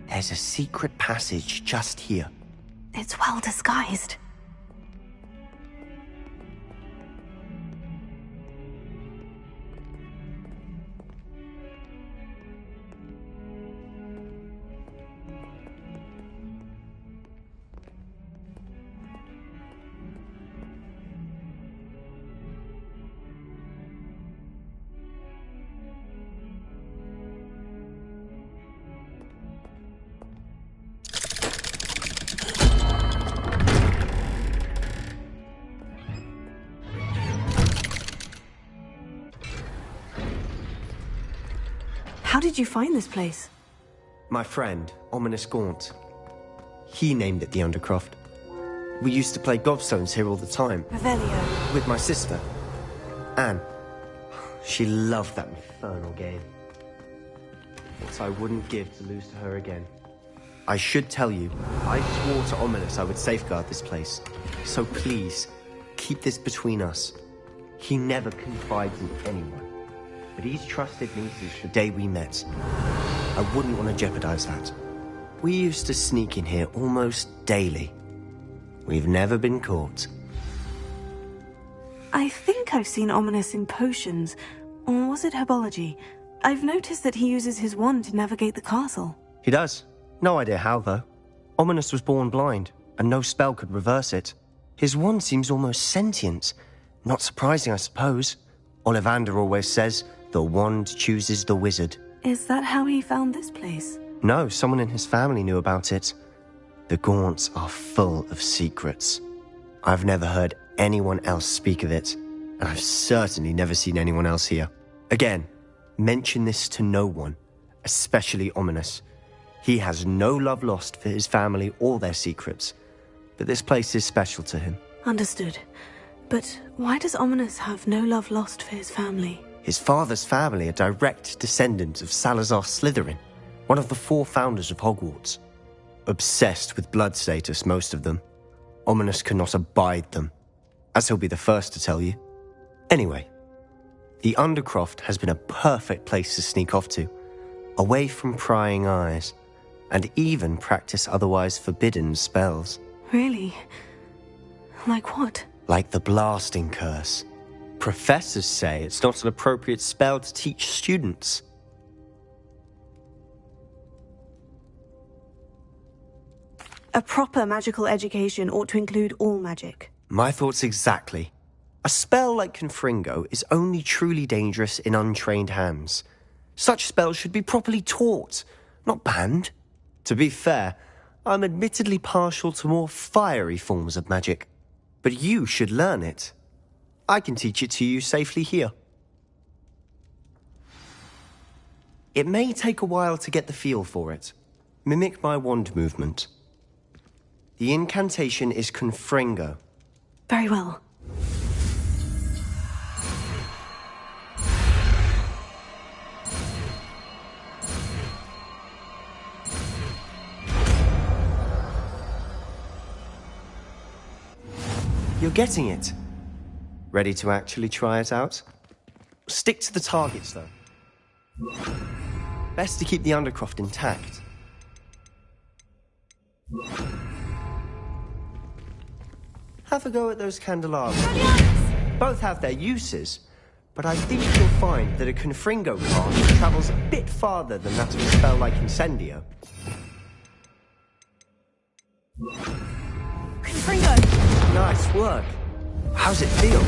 There's a secret passage just here. It's well disguised. How did you find this place? My friend, Ominous Gaunt. He named it the Undercroft. We used to play gobstones here all the time. Revelio. With my sister, Anne. She loved that infernal game. What I wouldn't give to lose to her again. I should tell you, I swore to Ominous I would safeguard this place. So please, keep this between us. He never confides in anyone. But he's trusted me since the day we met. I wouldn't want to jeopardize that. We used to sneak in here almost daily. We've never been caught. I think I've seen Ominous in potions. Or was it herbology? I've noticed that he uses his wand to navigate the castle. He does. No idea how, though. Ominous was born blind, and no spell could reverse it. His wand seems almost sentient. Not surprising, I suppose. Ollivander always says, the wand chooses the wizard. Is that how he found this place? No, someone in his family knew about it. The Gaunts are full of secrets. I've never heard anyone else speak of it, and I've certainly never seen anyone else here. Again, mention this to no one, especially Ominous. He has no love lost for his family or their secrets, but this place is special to him. Understood. But why does Ominous have no love lost for his family? His father's family are direct descendants of Salazar Slytherin, one of the 4 founders of Hogwarts. Obsessed with blood status, most of them. Ominous cannot abide them, as he'll be the first to tell you. Anyway, the Undercroft has been a perfect place to sneak off to, away from prying eyes, and even practice otherwise forbidden spells. Really? Like what? Like the blasting curse. Professors say it's not an appropriate spell to teach students. A proper magical education ought to include all magic. My thoughts exactly. A spell like Confringo is only truly dangerous in untrained hands. Such spells should be properly taught, not banned. To be fair, I'm admittedly partial to more fiery forms of magic. But you should learn it. I can teach it to you safely here. It may take a while to get the feel for it. Mimic my wand movement. The incantation is Confringo. Very well. You're getting it. Ready to actually try it out? Stick to the targets, though. Best to keep the Undercroft intact. Have a go at those candelabras. Both have their uses, but I think you'll find that a Confringo card travels a bit farther than that of a spell like Incendio. Confringo! Nice work. How's it feel?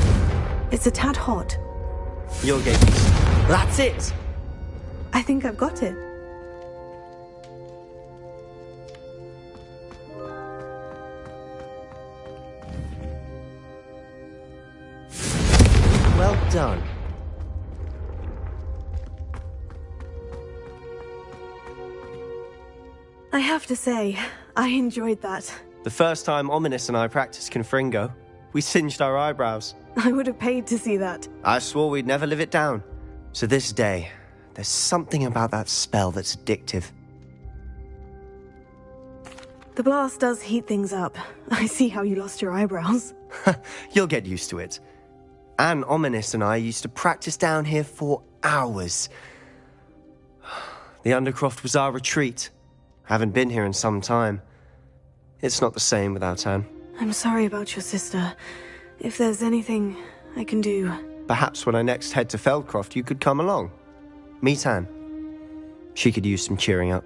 It's a tad hot. You'll get used to it. That's it! I think I've got it. Well done. I have to say, I enjoyed that. The first time Ominous and I practiced Confringo, we singed our eyebrows. I would have paid to see that. I swore we'd never live it down. So this day, there's something about that spell that's addictive. The blast does heat things up. I see how you lost your eyebrows. You'll get used to it. Anne, Ominous and I used to practice down here for hours. The Undercroft was our retreat. Haven't been here in some time. It's not the same without Anne. I'm sorry about your sister. If there's anything I can do... Perhaps when I next head to Feldcroft, you could come along. Meet Anne. She could use some cheering up.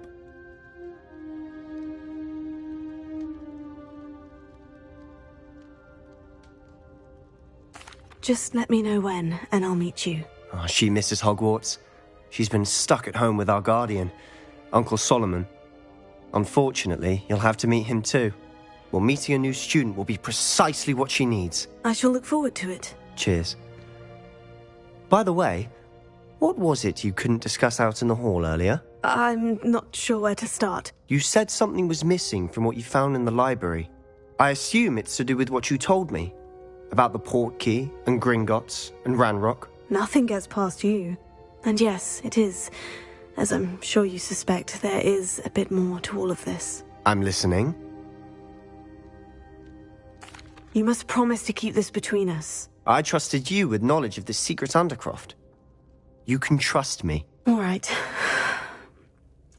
Just let me know when, and I'll meet you. Oh, she misses Hogwarts. She's been stuck at home with our guardian, Uncle Solomon. Unfortunately, you'll have to meet him too. Well, meeting a new student will be precisely what she needs. I shall look forward to it. Cheers. By the way, What was it you couldn't discuss out in the hall earlier? I'm not sure where to start. You said something was missing from what you found in the library. I assume it's to do with what you told me. About the Portkey, and Gringotts, and Ranrock. Nothing gets past you. And yes, it is. As I'm sure you suspect, there is a bit more to all of this. I'm listening. You must promise to keep this between us. I trusted you with knowledge of this secret undercroft. You can trust me. All right.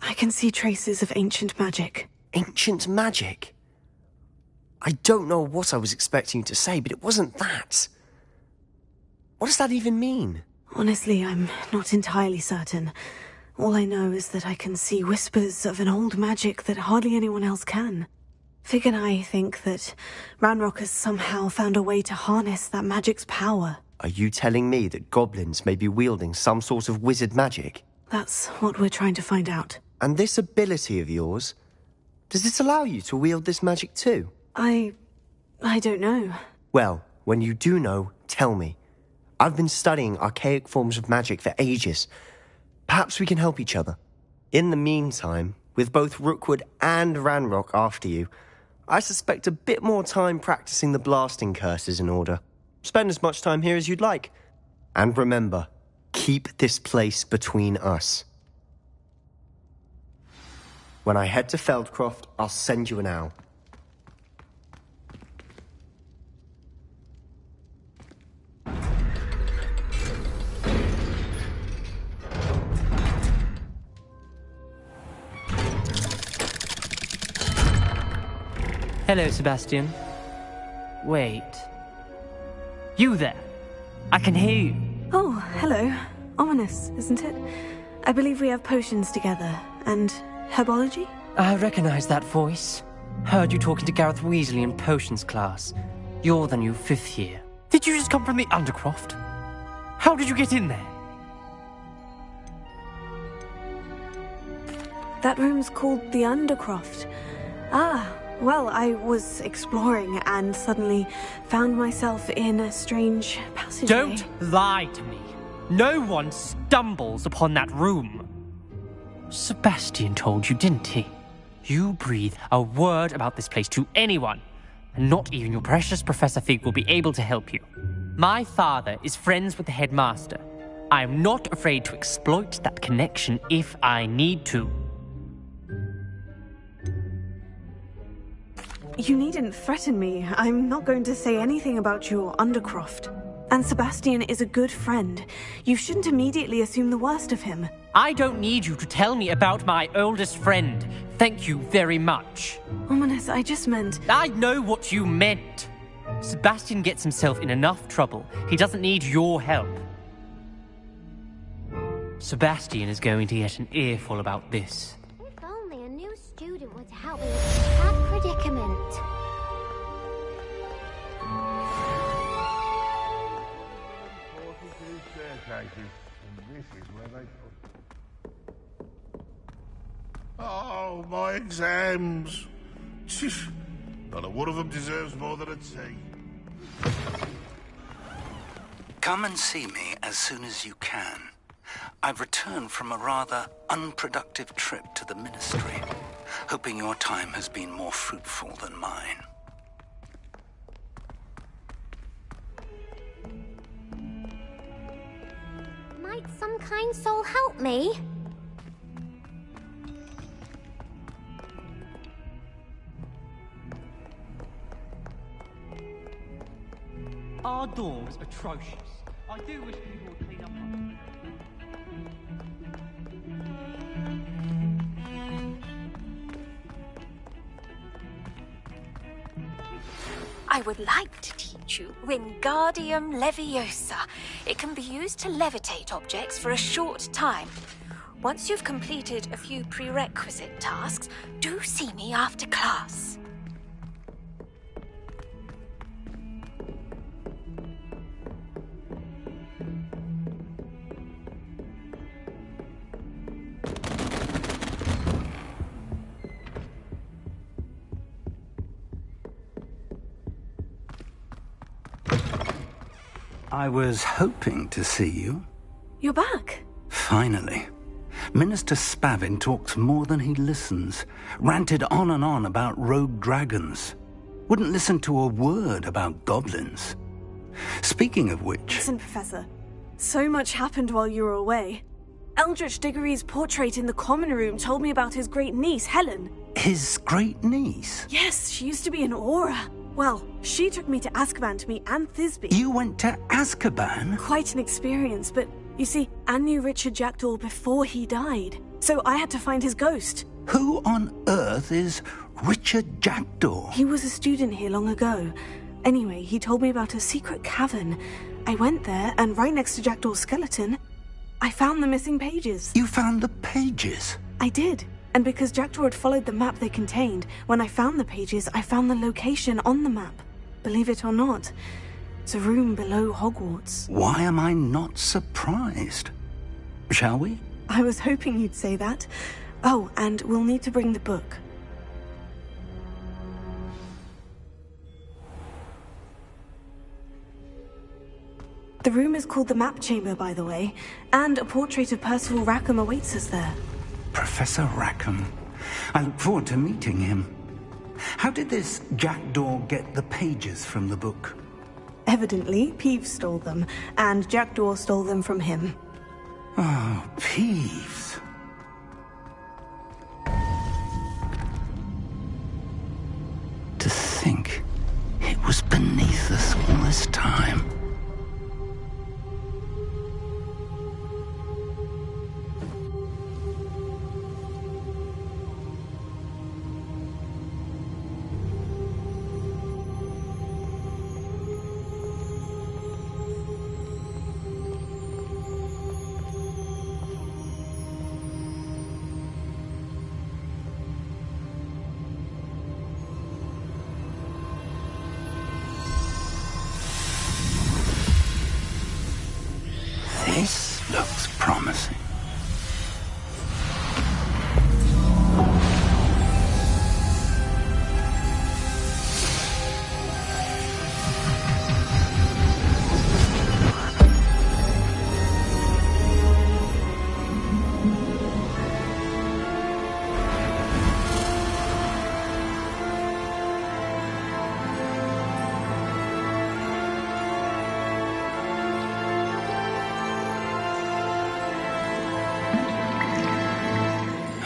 I can see traces of ancient magic. Ancient magic? I don't know what I was expecting you to say, but it wasn't that. What does that even mean? Honestly, I'm not entirely certain. All I know is that I can see whispers of an old magic that hardly anyone else can. Fig and I think that Ranrock has somehow found a way to harness that magic's power. Are you telling me that goblins may be wielding some sort of wizard magic? That's what we're trying to find out. And this ability of yours, does it allow you to wield this magic too? I don't know. Well, when you do know, tell me. I've been studying archaic forms of magic for ages. Perhaps we can help each other. In the meantime, with both Rookwood and Ranrock after you, I suspect a bit more time practicing the blasting curse is in order. Spend as much time here as you'd like. And remember, keep this place between us. When I head to Feldcroft, I'll send you an owl. Hello, Sebastian. Wait. You there? I can hear you. Oh, hello. Ominous, isn't it? I believe we have potions together. And herbology? I recognize that voice. Heard you talking to Gareth Weasley in potions class. You're the new 5th year. Did you just come from the Undercroft? How did you get in there? That room's called the Undercroft. Ah, well, I was exploring and suddenly found myself in a strange passageway. Don't lie to me. No one stumbles upon that room. Sebastian told you, didn't he? You breathe a word about this place to anyone, and not even your precious Professor Fig will be able to help you. My father is friends with the headmaster. I am not afraid to exploit that connection if I need to. You needn't threaten me. I'm not going to say anything about your Undercroft. And Sebastian is a good friend. You shouldn't immediately assume the worst of him. I don't need you to tell me about my oldest friend. Thank you very much. Ominous, I just meant... I know what you meant. Sebastian gets himself in enough trouble. He doesn't need your help. Sebastian is going to get an earful about this. If only a new student would help me with this bad predicament. Oh, my exams. Not a one of them deserves more than a tea. Come and see me as soon as you can. I've returned from a rather unproductive trip to the Ministry, hoping your time has been more fruitful than mine. Might some kind soul help me? Our dorm's atrocious. I do wish people would clean up on it. I would like to teach you Wingardium Leviosa. It can be used to levitate objects for a short time. Once you've completed a few prerequisite tasks, do see me after class. I was hoping to see you. You're back. Finally. Minister Spavin talks more than he listens. Ranted on and on about rogue dragons. Wouldn't listen to a word about goblins. Speaking of which... Listen, Professor. So much happened while you were away. Eldritch Diggory's portrait in the common room told me about his great niece, Helen. His great niece? Yes, she used to be an Aura. Well, she took me to Azkaban to meet Anne Thisbe. You went to Azkaban? Quite an experience, but you see, Anne knew Richard Jackdaw before he died. So I had to find his ghost. Who on earth is Richard Jackdaw? He was a student here long ago. Anyway, he told me about a secret cavern. I went there, and right next to Jackdaw's skeleton, I found the missing pages. You found the pages? I did. And because Jackdaw had followed the map they contained, when I found the pages, I found the location on the map. Believe it or not, it's a room below Hogwarts. Why am I not surprised? Shall we? I was hoping you'd say that. Oh, and we'll need to bring the book. The room is called the Map Chamber, by the way, and a portrait of Percival Rackham awaits us there. Professor Rackham. I look forward to meeting him. How did this Jackdaw get the pages from the book? Evidently, Peeves stole them, and Jackdaw stole them from him. Oh, Peeves. To think it was beneath us all this time. This looks promising.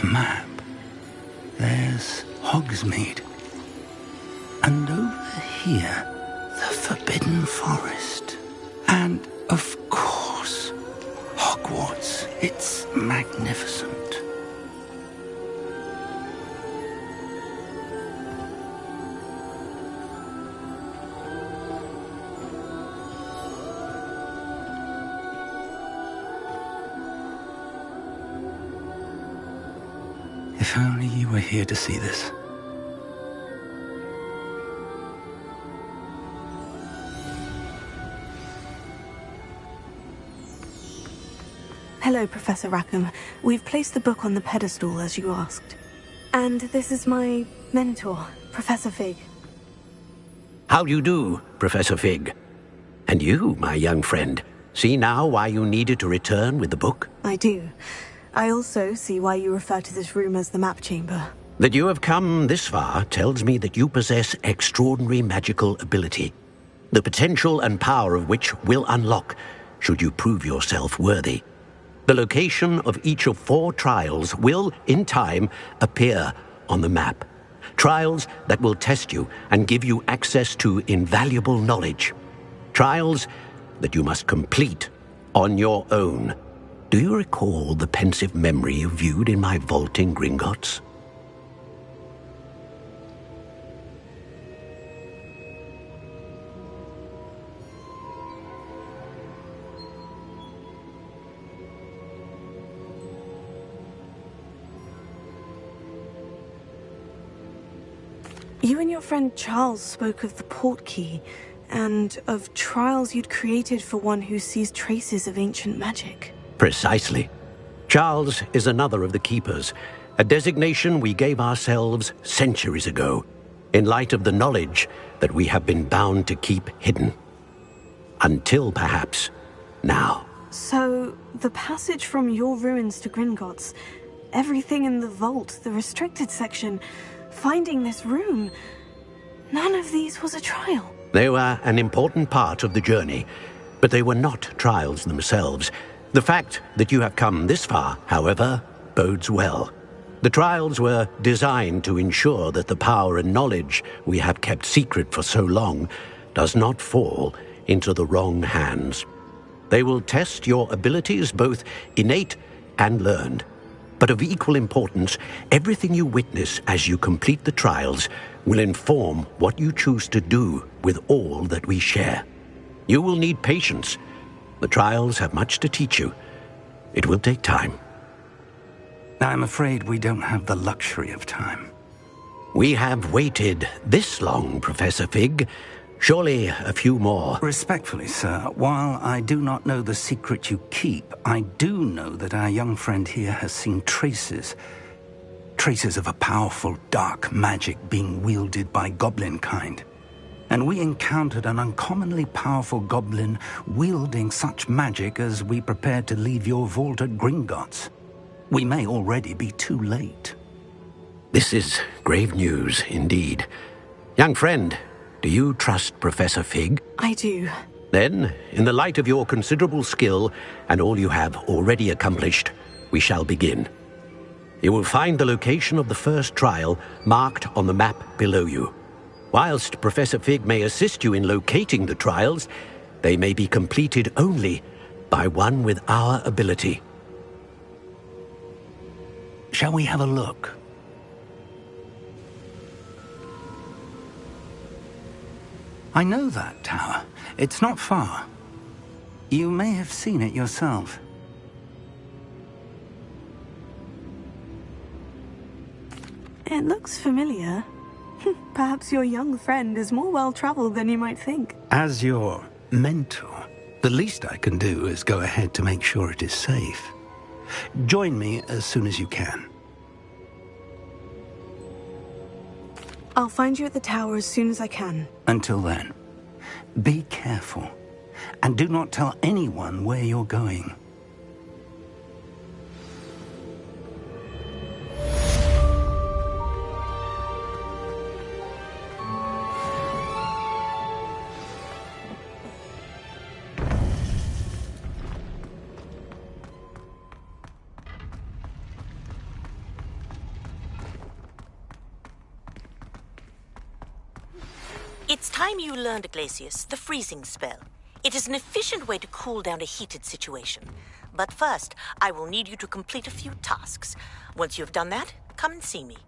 Map. There's Hogsmeade. And over here, the Forbidden Forest. And, of course, Hogwarts. It's magnificent. If only you were here to see this. Hello, Professor Rackham. We've placed the book on the pedestal, as you asked. And this is my mentor, Professor Fig. How do you do, Professor Fig? And you, my young friend, see now why you needed to return with the book? I do. I also see why you refer to this room as the Map Chamber. That you have come this far tells me that you possess extraordinary magical ability, the potential and power of which will unlock should you prove yourself worthy. The location of each of 4 trials will, in time, appear on the map. Trials that will test you and give you access to invaluable knowledge. Trials that you must complete on your own. Do you recall the pensive memory you viewed in my vault in Gringotts? You and your friend Charles spoke of the portkey, and of trials you'd created for one who sees traces of ancient magic. Precisely. Charles is another of the Keepers, a designation we gave ourselves centuries ago, in light of the knowledge that we have been bound to keep hidden. Until, perhaps, now. So, the passage from your ruins to Gringotts, everything in the vault, the restricted section, finding this room, none of these was a trial. They were an important part of the journey, but they were not trials themselves. The fact that you have come this far, however, bodes well. The trials were designed to ensure that the power and knowledge we have kept secret for so long does not fall into the wrong hands. They will test your abilities, both innate and learned. But of equal importance, everything you witness as you complete the trials will inform what you choose to do with all that we share. You will need patience. The trials have much to teach you. It will take time. I'm afraid we don't have the luxury of time. We have waited this long, Professor Fig. Surely a few more. Respectfully, sir, while I do not know the secret you keep, I do know that our young friend here has seen traces of a powerful dark magic being wielded by goblin kind. And we encountered an uncommonly powerful goblin wielding such magic as we prepared to leave your vault at Gringotts. We may already be too late. This is grave news indeed. Young friend, do you trust Professor Fig? I do. Then, in the light of your considerable skill and all you have already accomplished, we shall begin. You will find the location of the first trial marked on the map below you. Whilst Professor Fig may assist you in locating the trials, they may be completed only by one with our ability. Shall we have a look? I know that tower. It's not far. You may have seen it yourself. It looks familiar. Perhaps your young friend is more well-traveled than you might think. As your mentor, the least I can do is go ahead to make sure it is safe. Join me as soon as you can. I'll find you at the tower as soon as I can. Until then, be careful, and do not tell anyone where you're going. It's time you learned, Glacius, the freezing spell. It is an efficient way to cool down a heated situation. But first, I will need you to complete a few tasks. Once you have done that, come and see me.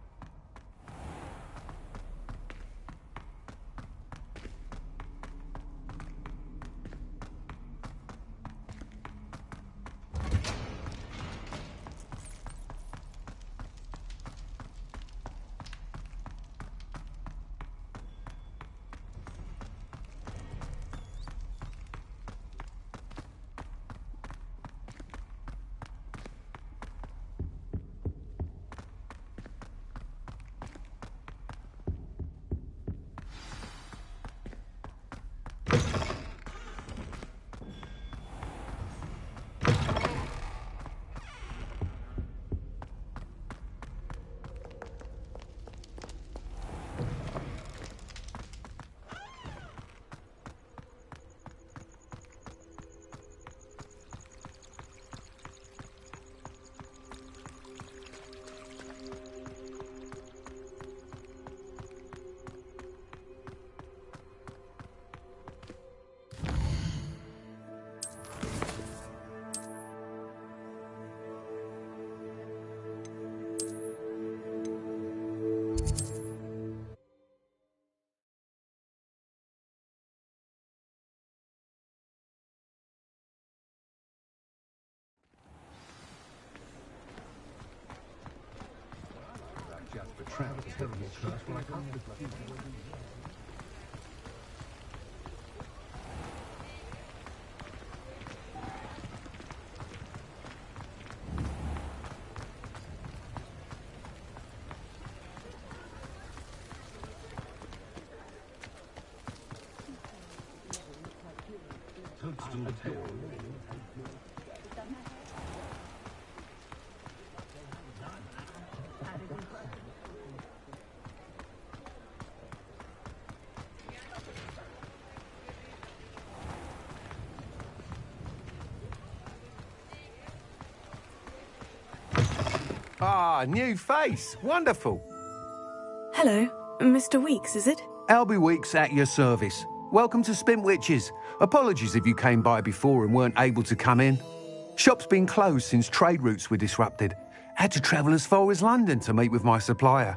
Toadstool tail. Ah, new face. Wonderful. Hello, Mr. Weeks, is it? Albie Weeks at your service. Welcome to Spint Witches. Apologies if you came by before and weren't able to come in. Shop's been closed since trade routes were disrupted. Had to travel as far as London to meet with my supplier.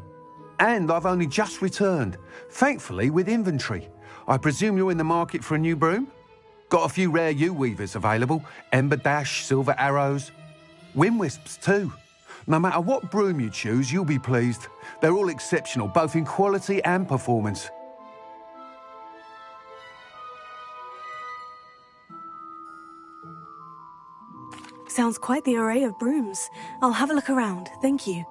And I've only just returned, thankfully with inventory. I presume you're in the market for a new broom? Got a few rare yew-weavers available. Ember Dash, Silver Arrows. Wind Wisps too. No matter what broom you choose, you'll be pleased. They're all exceptional, both in quality and performance. Sounds quite the array of brooms. I'll have a look around, thank you.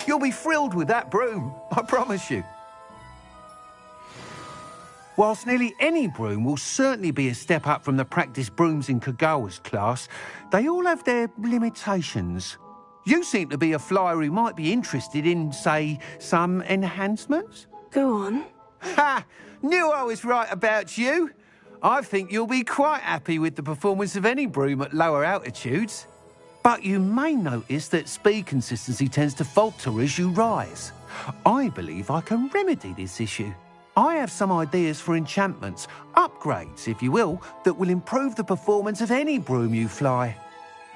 You'll be thrilled with that broom, I promise you. Whilst nearly any broom will certainly be a step up from the practice brooms in Kagawa's class, they all have their limitations. You seem to be a flyer who might be interested in, say, some enhancements? Go on. Ha! Knew I was right about you. I think you'll be quite happy with the performance of any broom at lower altitudes. But you may notice that speed consistency tends to falter as you rise. I believe I can remedy this issue. I have some ideas for enchantments, upgrades, if you will, that will improve the performance of any broom you fly.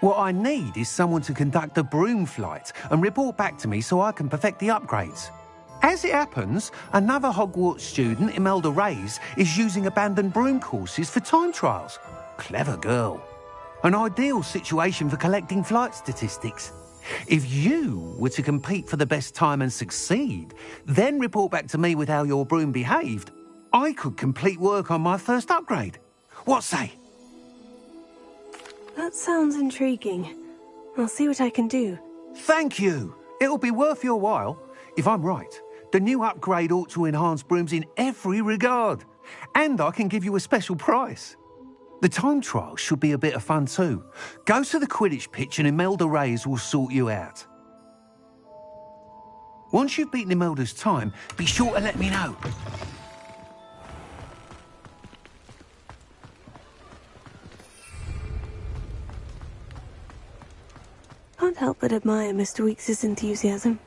What I need is someone to conduct a broom flight and report back to me so I can perfect the upgrades. As it happens, another Hogwarts student, Imelda Reyes, is using abandoned broom courses for time trials. Clever girl. An ideal situation for collecting flight statistics. If you were to compete for the best time and succeed, then report back to me with how your broom behaved, I could complete work on my first upgrade. What say? That sounds intriguing. I'll see what I can do. Thank you. It'll be worth your while. If I'm right, the new upgrade ought to enhance brooms in every regard. And I can give you a special price. The time trial should be a bit of fun too. Go to the Quidditch pitch and Imelda Reyes will sort you out. Once you've beaten Imelda's time, be sure to let me know. Can't help but admire Mr. Weeks' enthusiasm.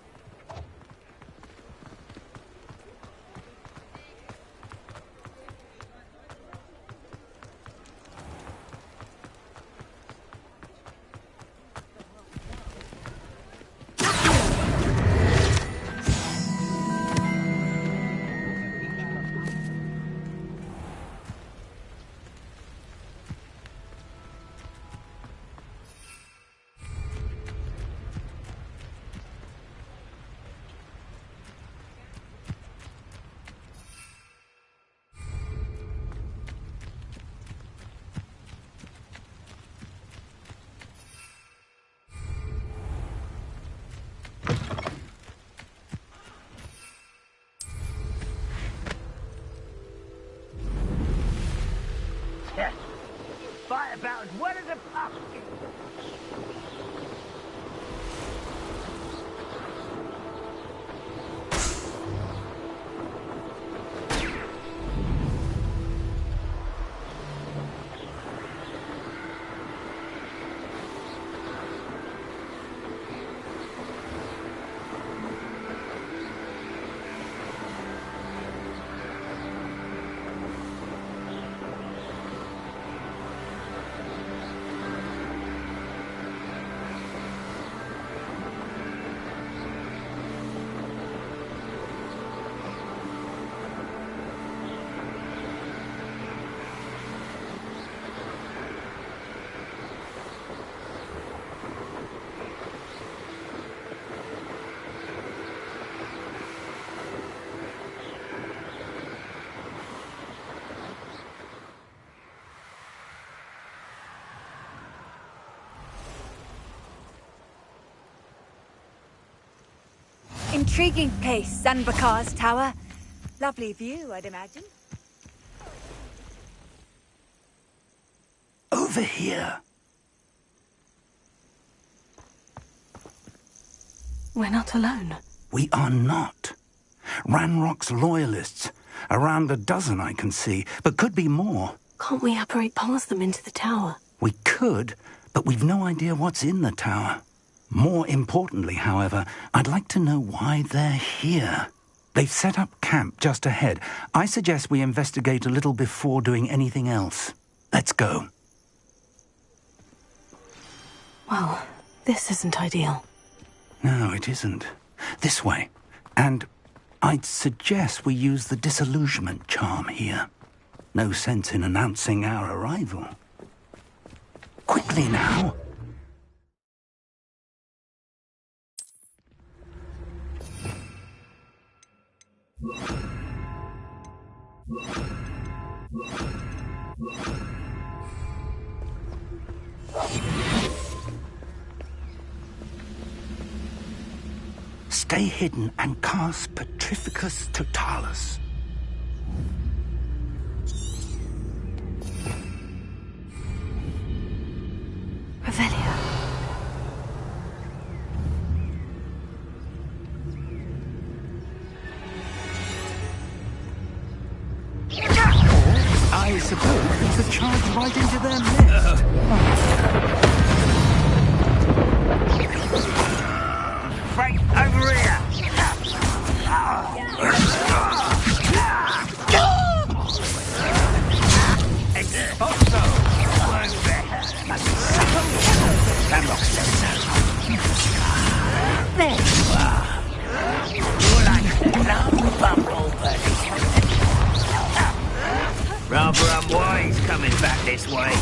Fight about as well as a pumpkin. Intriguing place, Zanbakar's tower. Lovely view, I'd imagine. Over here. we're not alone. We are not. Ranrock's loyalists. Around a dozen I can see, but could be more. Can't we apparate past them into the tower? We could, but we've no idea what's in the tower. More importantly, however, I'd like to know why they're here. They've set up camp just ahead. I suggest we investigate a little before doing anything else. Let's go. Well, this isn't ideal. No, it isn't. This way. And I'd suggest we use the disillusionment charm here. No sense in announcing our arrival. Quickly now. Stay hidden and cast Petrificus Totalis. Revelia. I suppose we could charge right into their midst. Right over here! Exposo! Ranrock said so. There you are. You're like a plum bumblebee. Rather unwise coming back this way.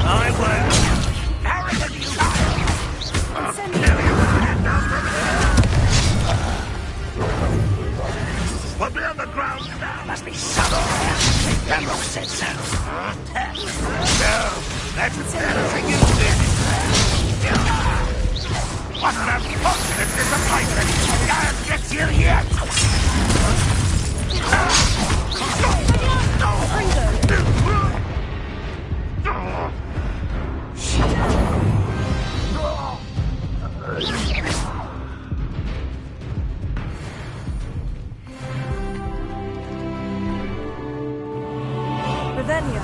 I won't. Arrogant you Put me on the ground now. Must be subtle. Ranrock said so. No, that's better for you, then. What an unfortunate disappointment. I'll get you yet. Revelia.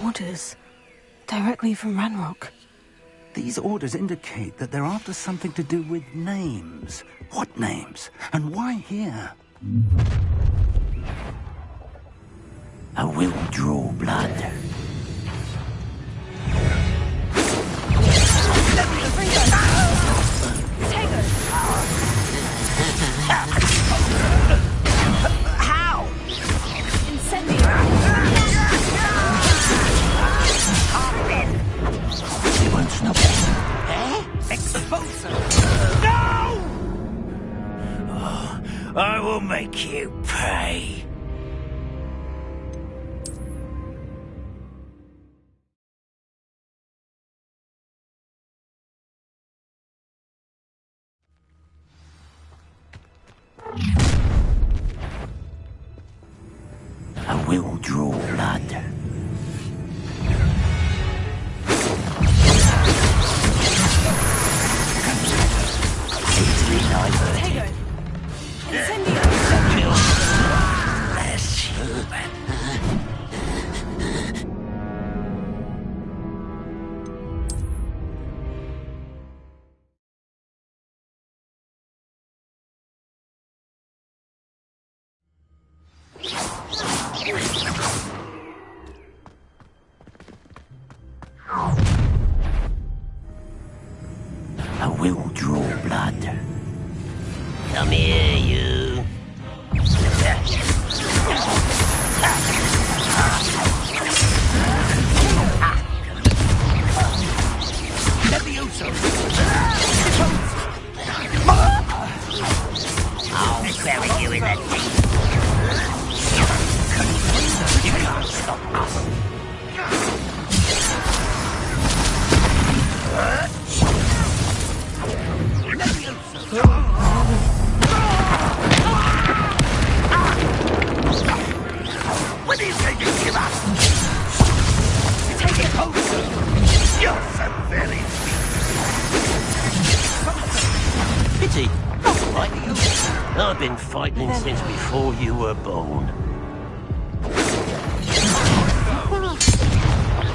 Orders. Directly from Ranrock. These orders indicate that they're after something to do with names. What names? And why here? I will draw blood. How? Incendiary. They won't stop it. Eh? Exposo! No! Oh, I will make you pay. I will draw blood. Easily diverted. Less human. I will draw blood. Come here, you. You're so very Pity. Right. I've been fighting since before you were born.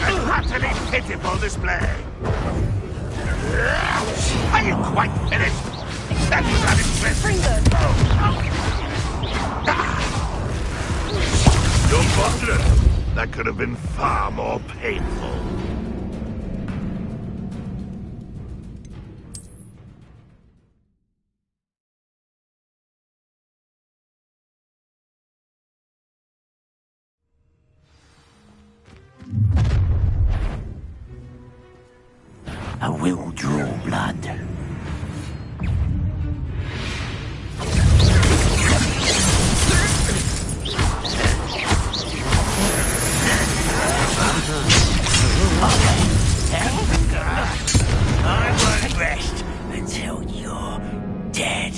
An utterly pitiful display. Are you quite finished? That was unimpressive. You're fortunate. That could have been far more painful. I will draw blood. I won't rest until you're dead.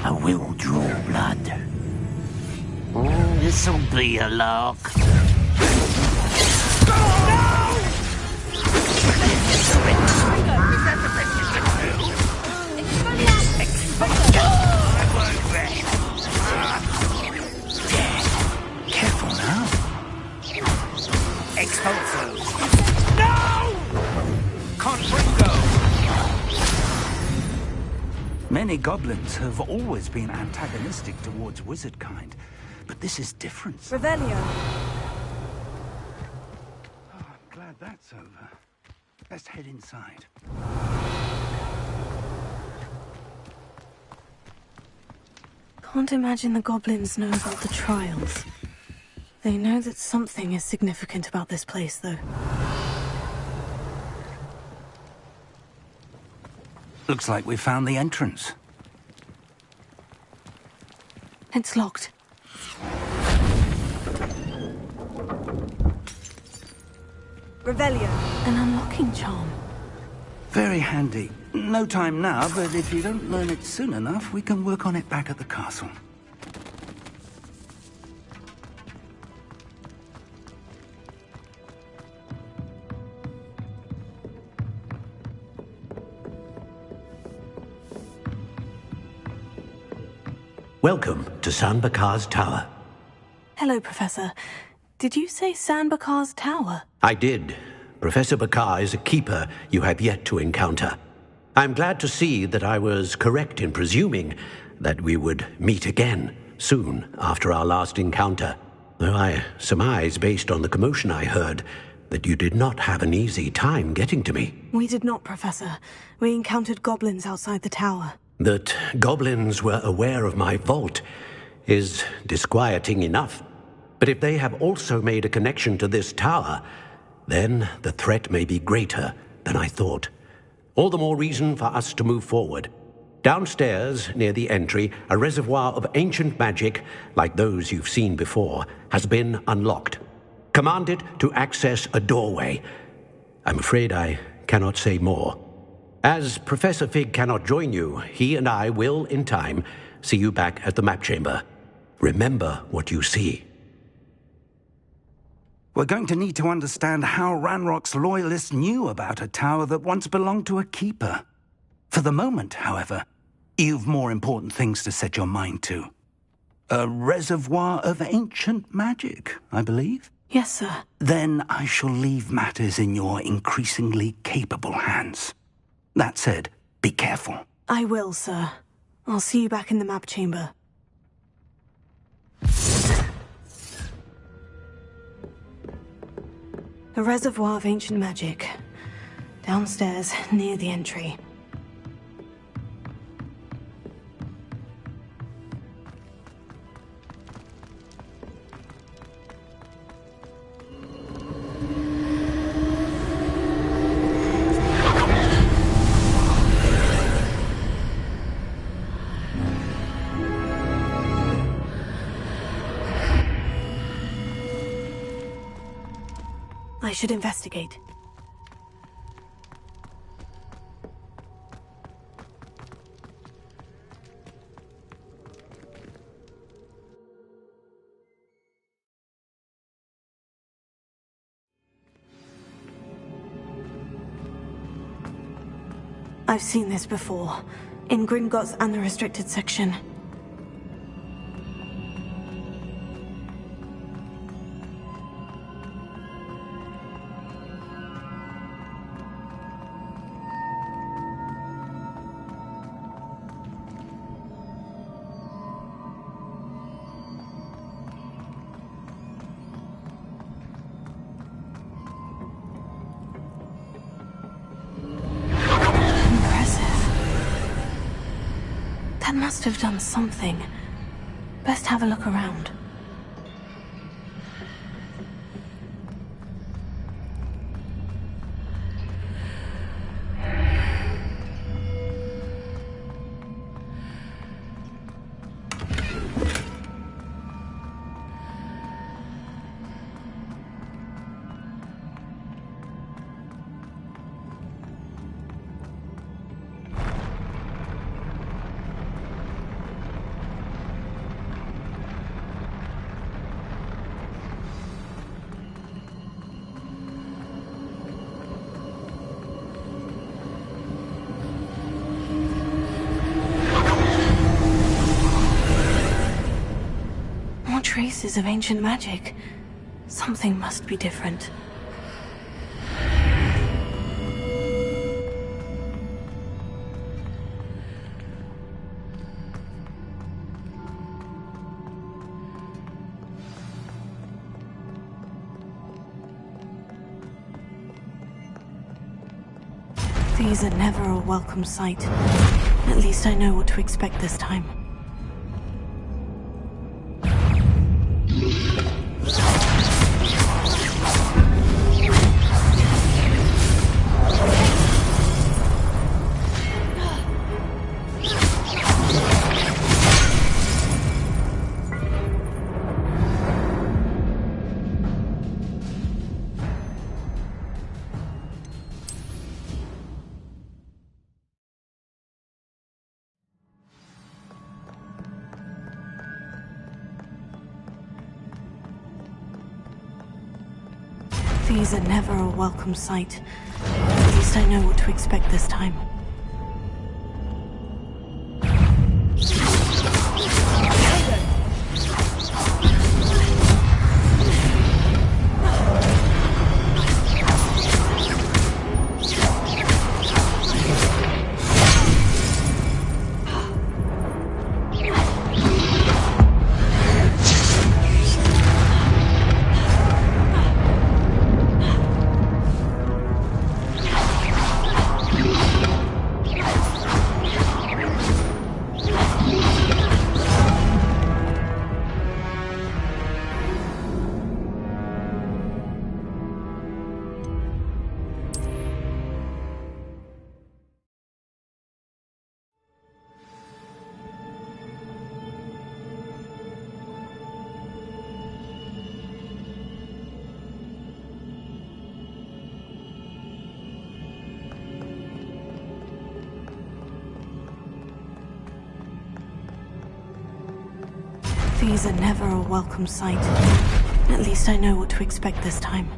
I will draw blood. This'll be a lark. Careful now. Expulso. No! Confringo! Many goblins have always been antagonistic towards wizard kind, but this is different. Revelio. Oh, I'm glad that's over. Let's head inside. Can't imagine the goblins know about the trials. They know that something is significant about this place, though. Looks like we found the entrance. It's locked. Revelio. An unlocking charm. Very handy. No time now, but if you don't learn it soon enough, we can work on it back at the castle. Welcome to Sanbakar's Tower. Hello, Professor. Did you say Sanbakar's Tower? I did. Professor Bakar is a keeper you have yet to encounter. I'm glad to see that I was correct in presuming that we would meet again soon after our last encounter, though I surmise, based on the commotion I heard, that you did not have an easy time getting to me. We did not, Professor. We encountered goblins outside the tower. That goblins were aware of my vault is disquieting enough. But if they have also made a connection to this tower, then the threat may be greater than I thought. All the more reason for us to move forward. Downstairs, near the entry, a reservoir of ancient magic, like those you've seen before, has been unlocked. Commanded to access a doorway. I'm afraid I cannot say more. As Professor Fig cannot join you, he and I will, in time, see you back at the map chamber. Remember what you see. We're going to need to understand how Ranrock's loyalists knew about a tower that once belonged to a keeper. For the moment, however, you've more important things to set your mind to. A reservoir of ancient magic, I believe? Yes, sir. Then I shall leave matters in your increasingly capable hands. That said, be careful. I will, sir. I'll see you back in the map chamber. A reservoir of ancient magic. Downstairs, near the entry. I should investigate. I've seen this before, in Gringotts and the restricted section. That must have done something. Best have a look around. Traces of ancient magic. Something must be different. These are never a welcome sight. At least I know what to expect this time. These are never a welcome sight. At least I know what to expect this time. These are never a welcome sight. At least I know what to expect this time.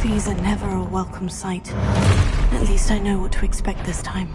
These are never a welcome sight. At least I know what to expect this time.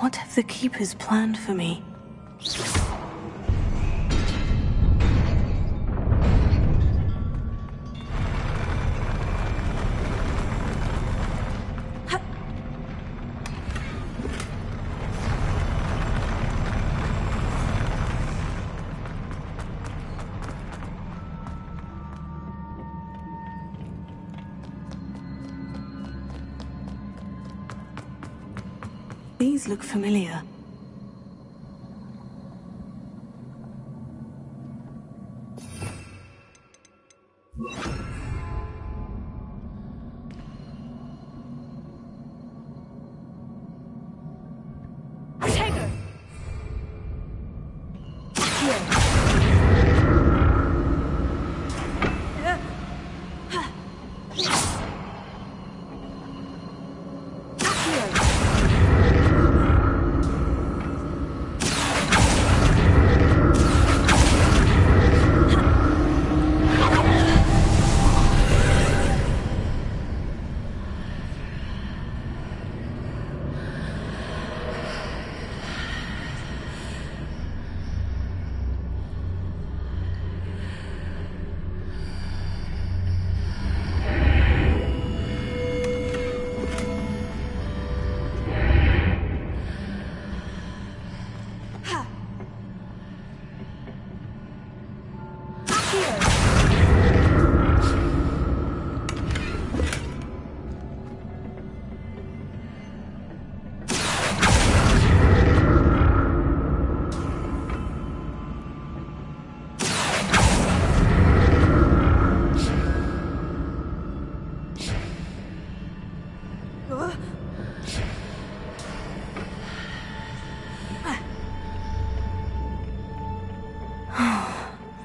What have the Keepers planned for me? These look familiar.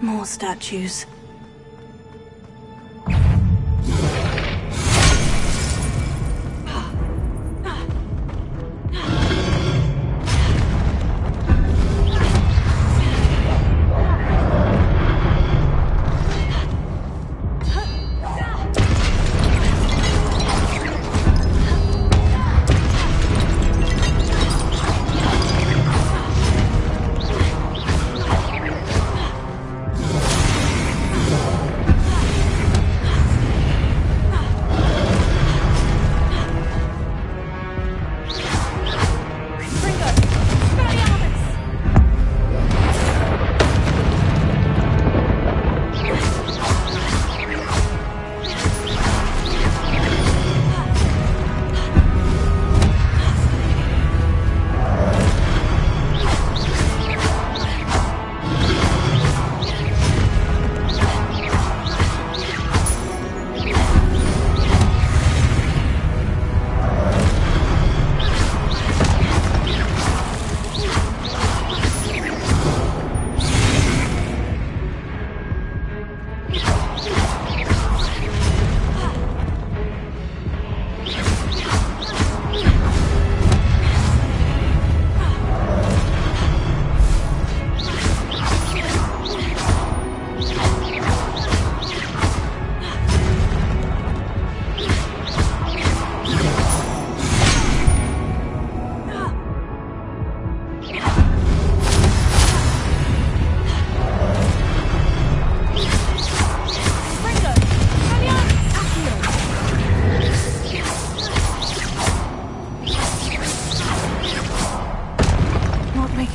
More statues.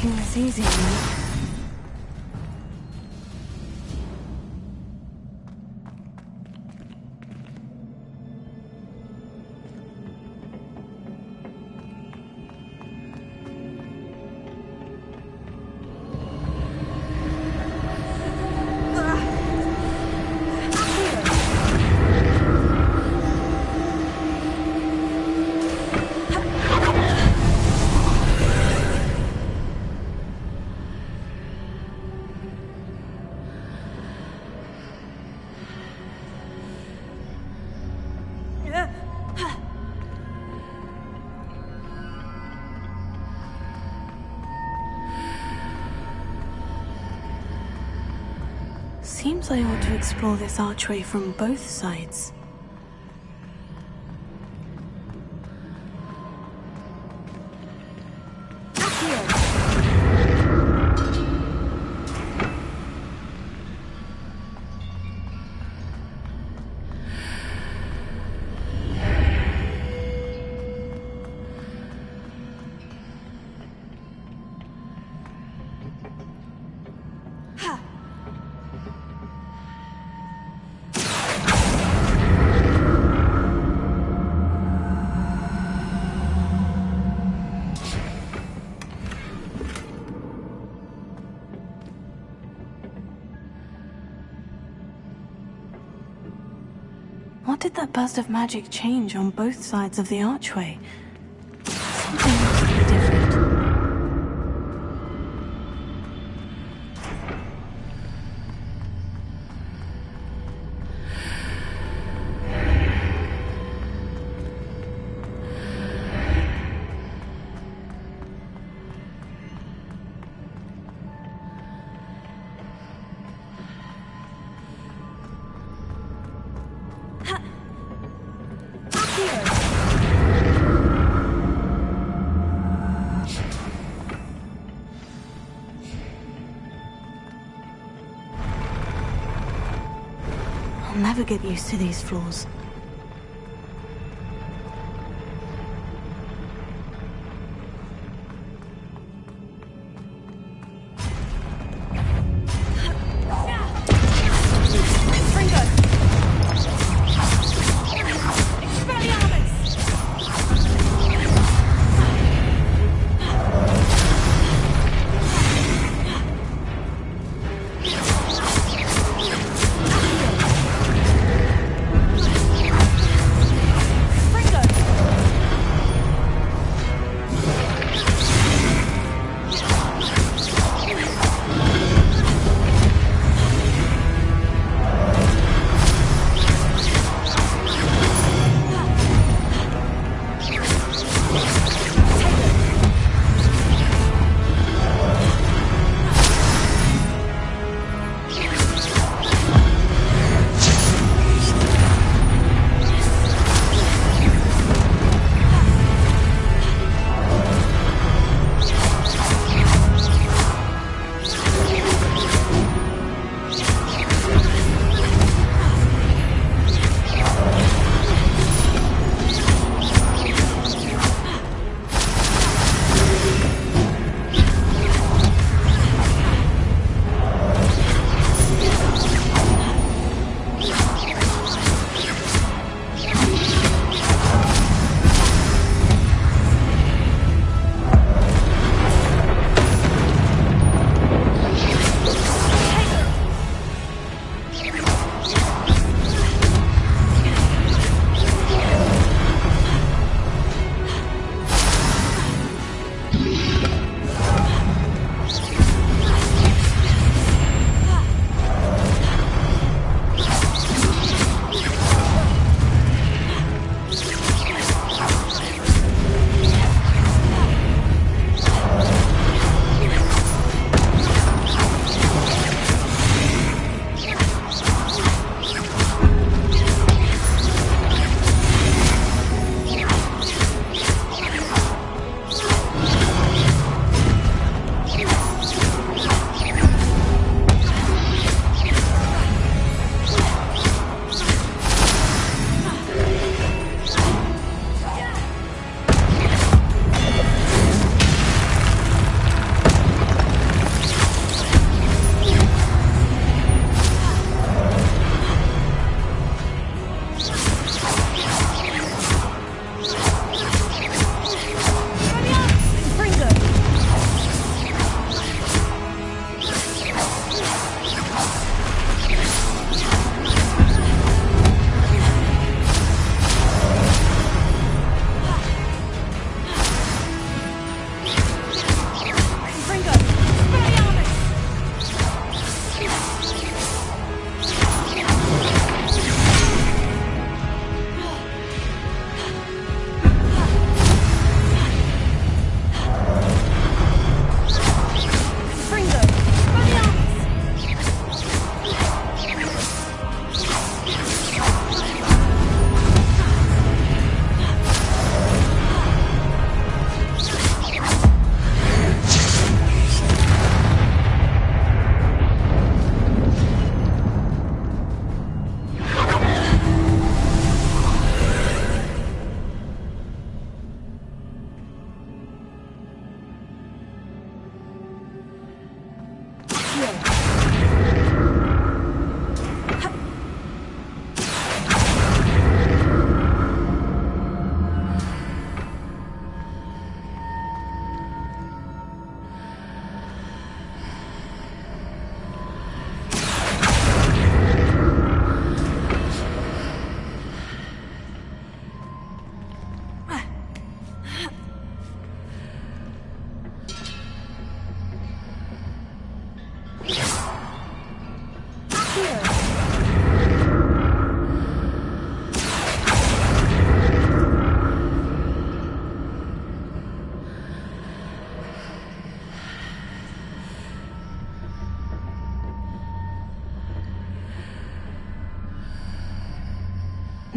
making this easy, man. Seems I ought to explore this archway from both sides. What did that burst of magic change on both sides of the archway? Something must be different. I'll never get used to these floors.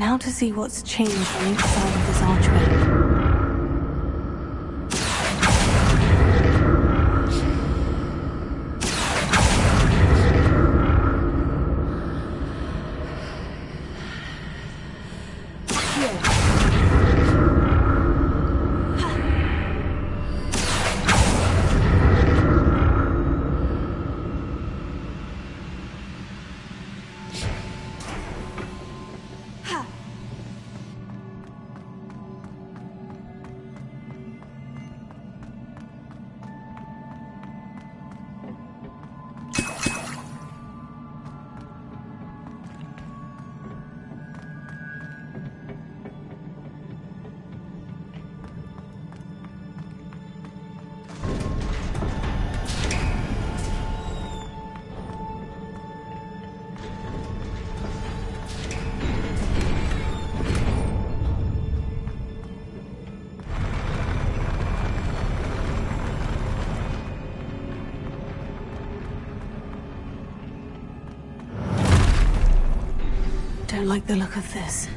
Now to see what's changed on each side of this archway. Don't like the look of this.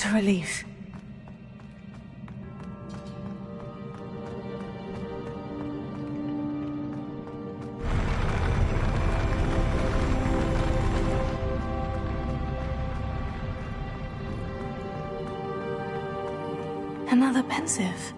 What a relief. Another pensive.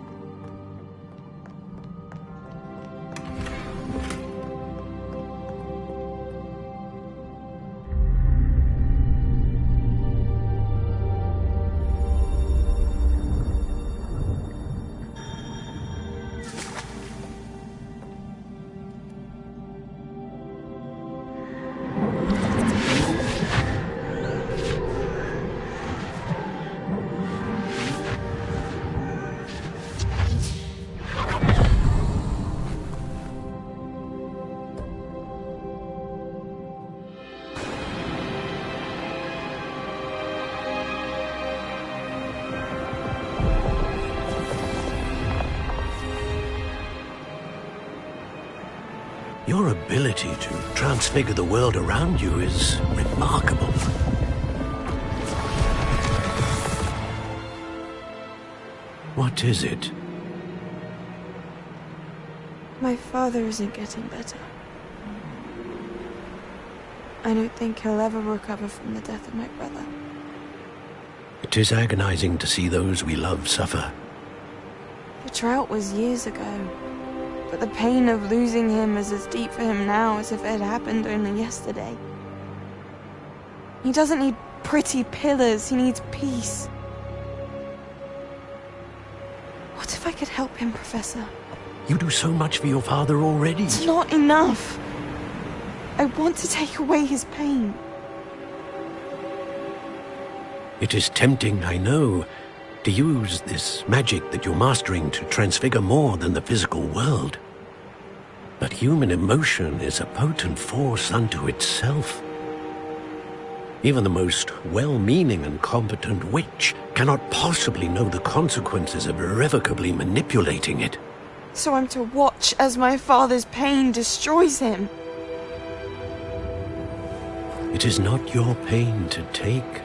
Your ability to transfigure the world around you is remarkable. What is it? My father isn't getting better. I don't think he'll ever recover from the death of my brother. It is agonizing to see those we love suffer. The drought was years ago, but the pain of losing him is as deep for him now as if it had happened only yesterday. He doesn't need pretty pillars, he needs peace. What if I could help him, Professor? You do so much for your father already. It's not enough. I want to take away his pain. It is tempting, I know, to use this magic that you're mastering to transfigure more than the physical world. But human emotion is a potent force unto itself. Even the most well-meaning and competent witch cannot possibly know the consequences of irrevocably manipulating it. So I'm to watch as my father's pain destroys him. It is not your pain to take.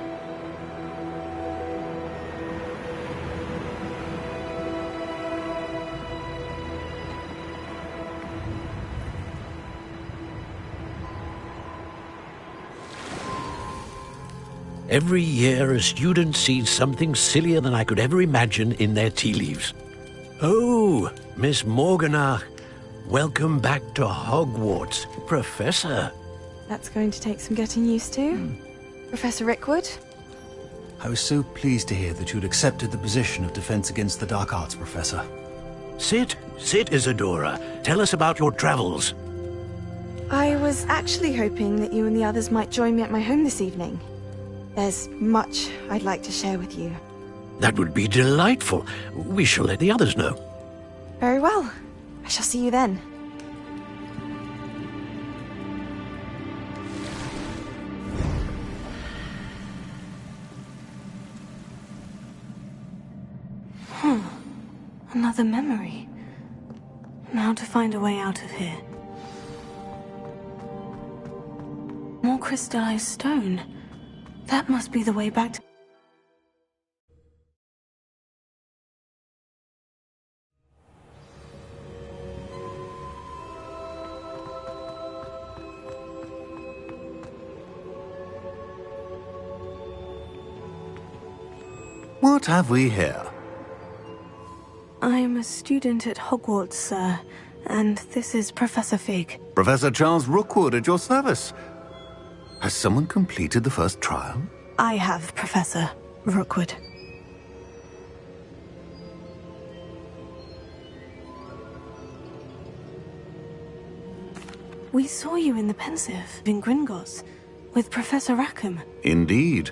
Every year, a student sees something sillier than I could ever imagine in their tea leaves. Oh, Miss Morganach, welcome back to Hogwarts, Professor. That's going to take some getting used to. Professor Rickwood? I was so pleased to hear that you'd accepted the position of Defense Against the Dark Arts, Professor. Sit, Isadora. Tell us about your travels. I was actually hoping that you and the others might join me at my home this evening. There's much I'd like to share with you. That would be delightful. We shall let the others know. Very well. I shall see you then. Another memory. Now to find a way out of here. More crystallized stone. That must be the way back to... What have we here? I'm a student at Hogwarts, sir, and this is Professor Fig. Professor Charles Rookwood at your service. Has someone completed the first trial? I have, Professor Rookwood. We saw you in the Pensive in Gringotts with Professor Rackham. Indeed.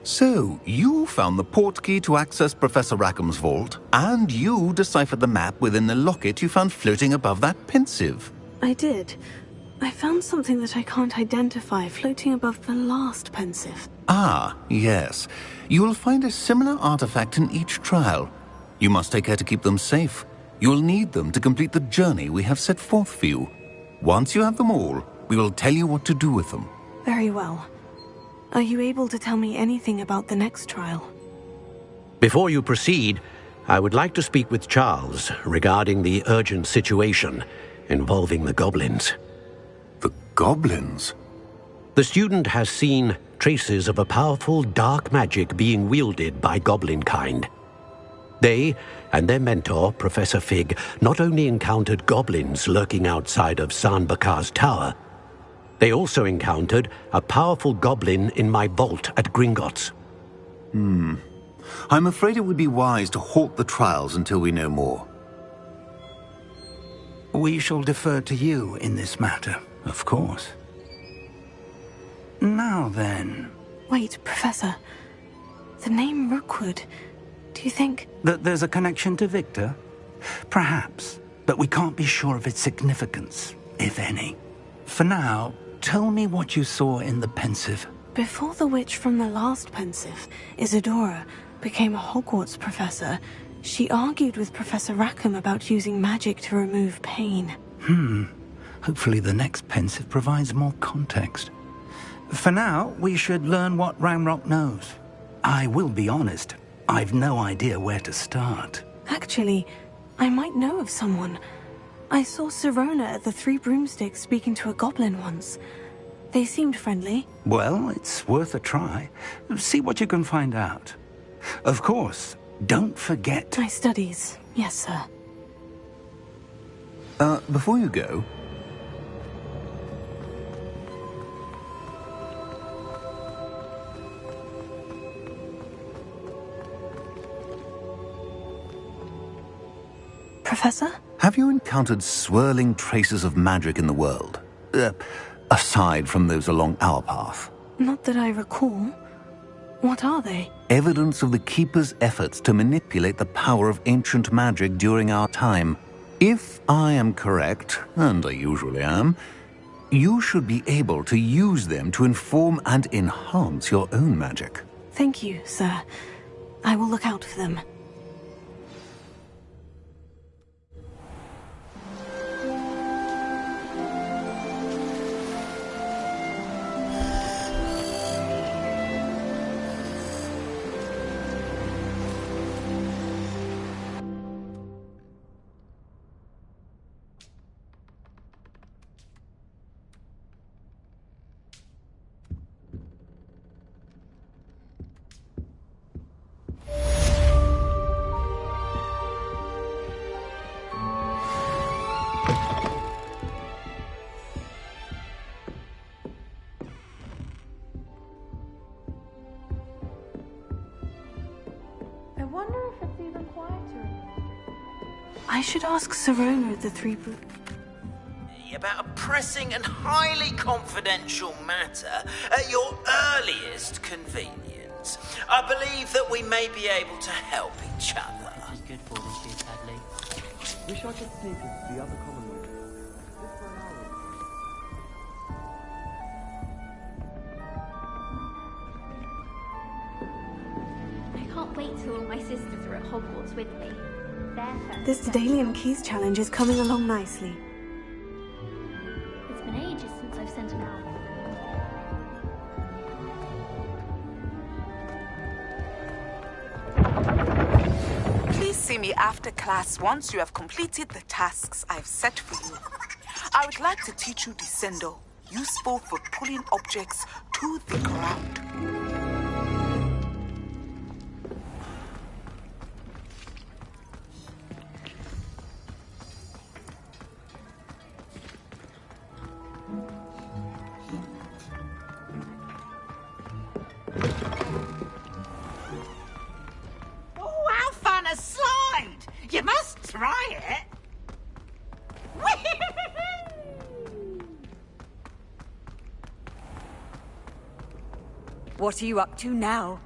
So, you found the portkey to access Professor Rackham's vault, and you deciphered the map within the locket you found floating above that Pensive. I did. I found something that I can't identify floating above the last Pensive. Ah, yes. You will find a similar artifact in each trial. You must take care to keep them safe. You will need them to complete the journey we have set forth for you. Once you have them all, we will tell you what to do with them. Very well. Are you able to tell me anything about the next trial? Before you proceed, I would like to speak with Charles regarding the urgent situation involving the goblins. The goblins? The student has seen traces of a powerful dark magic being wielded by goblin kind. They and their mentor, Professor Fig, not only encountered goblins lurking outside of Bakar's tower, they also encountered a powerful goblin in my vault at Gringotts. I'm afraid it would be wise to halt the trials until we know more. We shall defer to you in this matter, of course. Now then... Wait, Professor. The name Rookwood. Do you think... That there's a connection to Victor? Perhaps, but we can't be sure of its significance, if any. For now, tell me what you saw in the Pensive. Before the witch from the last Pensive, Isadora, became a Hogwarts professor, she argued with Professor Rackham about using magic to remove pain. Hopefully the next Pensive provides more context. For now, we should learn what Ranrock knows. I will be honest, I've no idea where to start. Actually, I might know of someone. I saw Sirona at the Three Broomsticks speaking to a goblin once. They seemed friendly. Well, it's worth a try. See what you can find out. Of course, don't forget... My studies, yes, sir. Before you go... Professor? Have you encountered swirling traces of magic in the world? Aside from those along our path? Not that I recall. What are they? Evidence of the Keeper's efforts to manipulate the power of ancient magic during our time. If I am correct, and I usually am, you should be able to use them to inform and enhance your own magic. Thank you, sir. I will look out for them. I should ask Sirona at the Three About a pressing and highly confidential matter at your earliest convenience. I believe that we may be able to help each other. This is good for this year, sadly. Wish I could sneak into the other common room. Just for an hour. I can't wait till all my sisters are at Hogwarts with me. This Daedalian Keys challenge is coming along nicely. It's been ages since I've sent an out. Please see me after class once you have completed the tasks I've set for you. I would like to teach you Descendo, useful for pulling objects to the ground. You must try it. What are you up to now?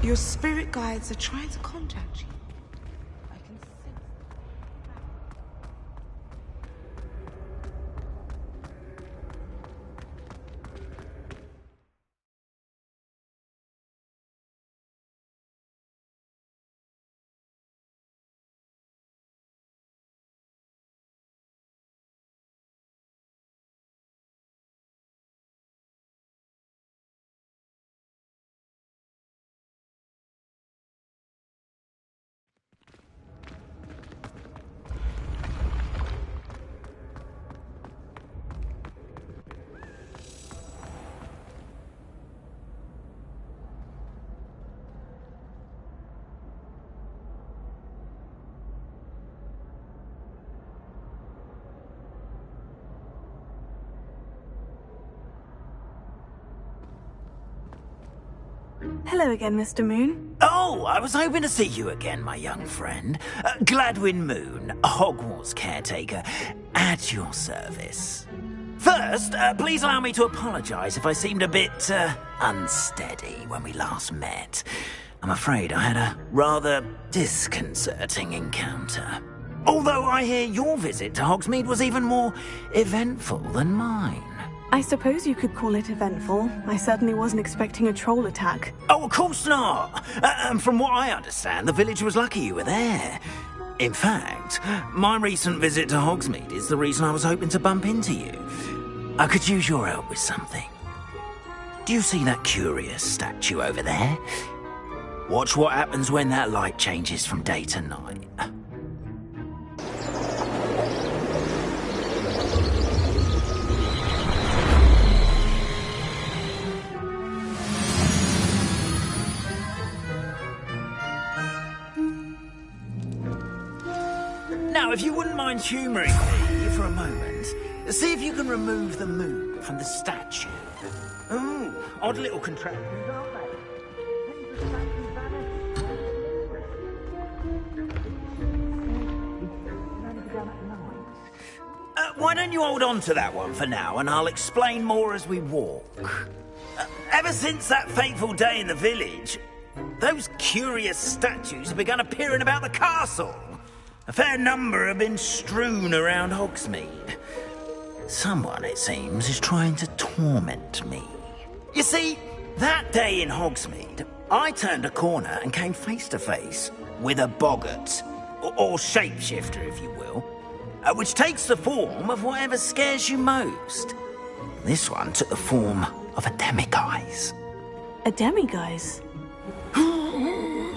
Your spirit guides are trying to contact you. Hello again, Mr. Moon. Oh, I was hoping to see you again, my young friend. Gladwin Moon, Hogwarts caretaker, at your service. First, please allow me to apologise if I seemed a bit unsteady when we last met. I'm afraid I had a rather disconcerting encounter. Although I hear your visit to Hogsmeade was even more eventful than mine. I suppose you could call it eventful. I certainly wasn't expecting a troll attack. Oh, of course not. And from what I understand, the village was lucky you were there. In fact, my recent visit to Hogsmeade is the reason I was hoping to bump into you. I could use your help with something. Do you see that curious statue over there? Watch what happens when that light changes from day to night. Now, if you wouldn't mind humouring me for a moment, see if you can remove the moon from the statue. Ooh, odd little contraptions, aren't they? Why don't you hold on to that one for now, and I'll explain more as we walk. Ever since that fateful day in the village, those curious statues have begun appearing about the castle. A fair number have been strewn around Hogsmeade. Someone, it seems, is trying to torment me. You see, that day in Hogsmeade, I turned a corner and came face to face with a boggart, or shapeshifter, if you will, which takes the form of whatever scares you most. This one took the form of a demiguise. A demiguise?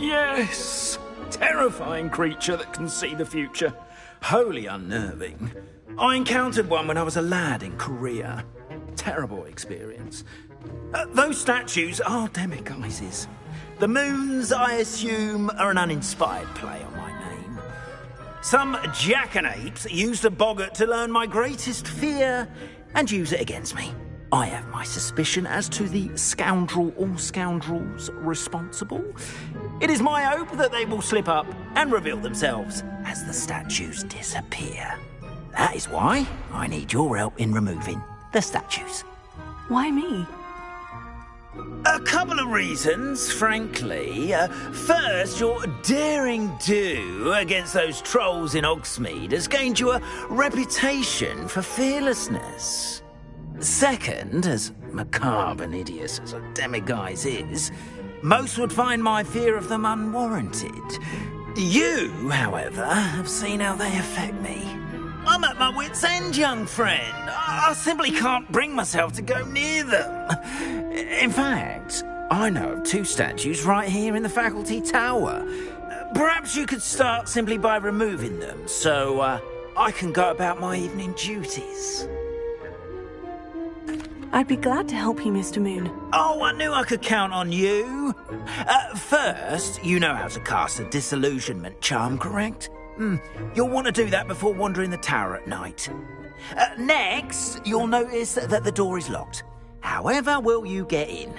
Yes! Terrifying creature that can see the future. Wholly unnerving. I encountered one when I was a lad in Korea. Terrible experience. Those statues are demiguises. The moons, I assume, are an uninspired play on my name. Some jackanapes used a boggart to learn my greatest fear and use it against me. I have my suspicion as to the scoundrel or scoundrels responsible. It is my hope that they will slip up and reveal themselves as the statues disappear. That is why I need your help in removing the statues. Why me? A couple of reasons, frankly. First, your daring do against those trolls in Hogsmeade has gained you a reputation for fearlessness. Second, as macabre and hideous as a demiguise is, most would find my fear of them unwarranted. You, however, have seen how they affect me. I'm at my wit's end, young friend. I simply can't bring myself to go near them. In fact, I know of two statues right here in the faculty tower. Perhaps you could start simply by removing them, so I can go about my evening duties. I'd be glad to help you, Mr. Moon. Oh, I knew I could count on you. First, you know how to cast a disillusionment charm, correct? You'll want to do that before wandering the tower at night. Next, you'll notice that the door is locked. However will you get in?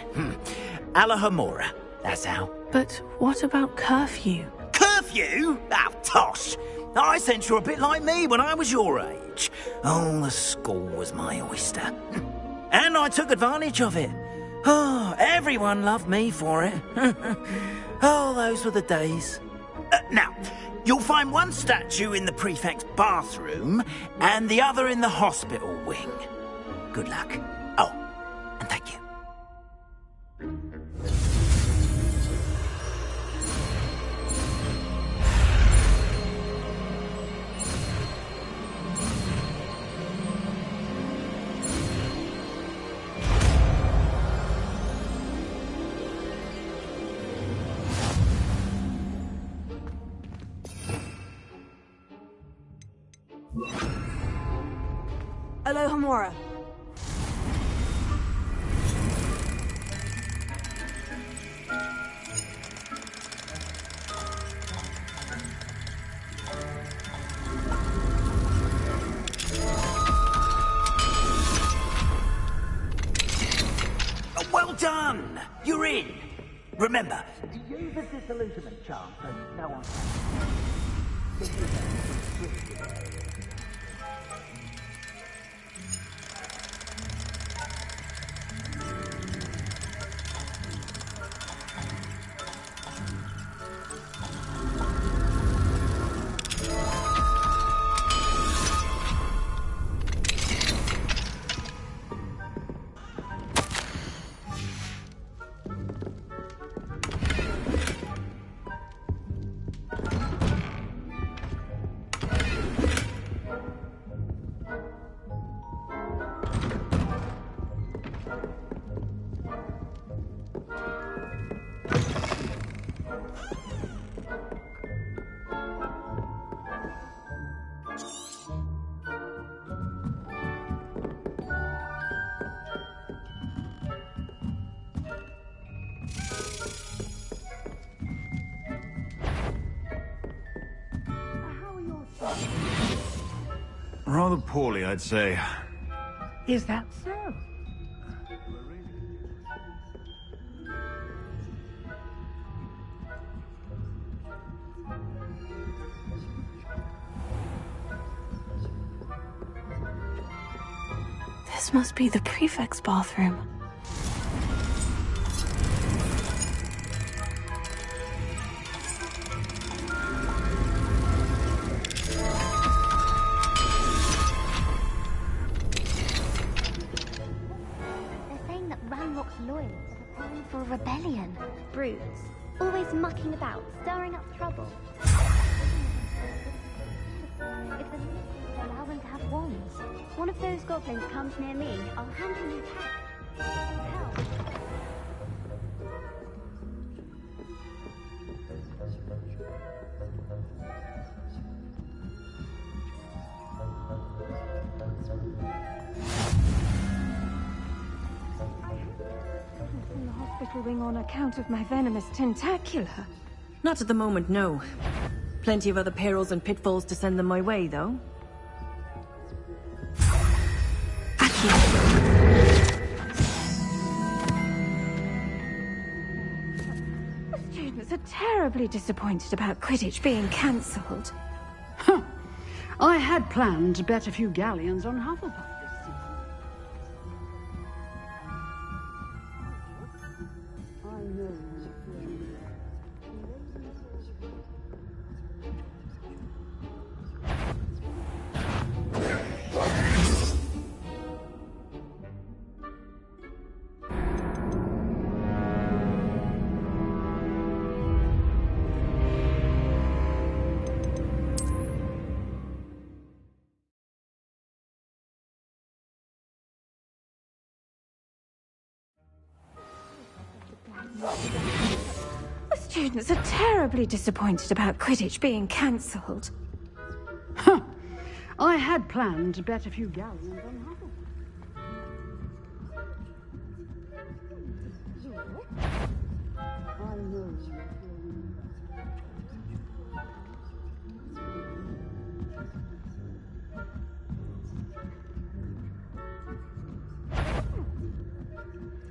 Alahomora, that's how. But what about curfew? Curfew? Oh, tosh. I sense you're a bit like me when I was your age. Oh, the school was my oyster. And I took advantage of it. Oh, everyone loved me for it. Oh, those were the days. Now, you'll find one statue in the prefect's bathroom and the other in the hospital wing. Good luck. Oh, and thank you. Alohomora. Well done! You're in. Remember, use a disillusionment charm so no one Rather poorly, I'd say. Is that so? This must be the prefect's bathroom. For a rebellion. Brutes. Always mucking about, stirring up trouble. If the ministers allow them to have wands, one of those goblins comes near me, I'll hand him his hat. Help. In the hospital wing on account of my venomous tentacula. Not at the moment, no. Plenty of other perils and pitfalls to send them my way, though. The students are terribly disappointed about Quidditch being cancelled. Huh. I had planned to bet a few galleons on Hufflepuff. The students are terribly disappointed about Quidditch being cancelled. Huh. I had planned to bet a few galleons on Hufflepuff.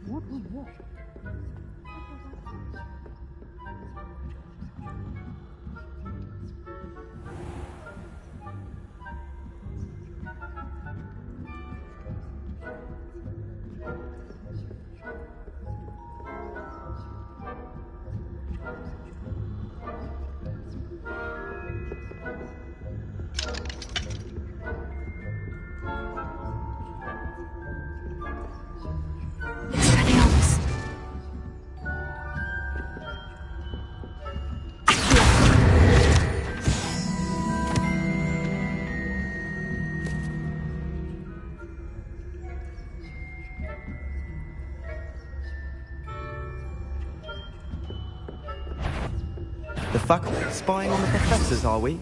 What was that? The faculty spying on the professors, are we?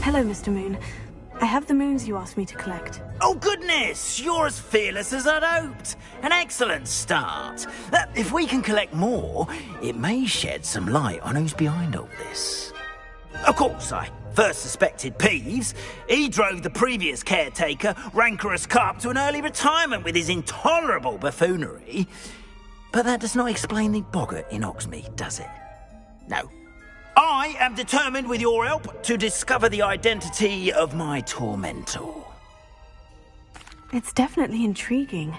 Hello, Mr. Moon. I have the moons you asked me to collect. Oh, goodness! You're as fearless as I'd hoped. An excellent start. If we can collect more, it may shed some light on who's behind all this. Of course, I first suspected Peeves. He drove the previous caretaker, Rancorous Carp, to an early retirement with his intolerable buffoonery. But that does not explain the boggart in Hogsmeade, does it? No. I am determined, with your help, to discover the identity of my tormentor. It's definitely intriguing.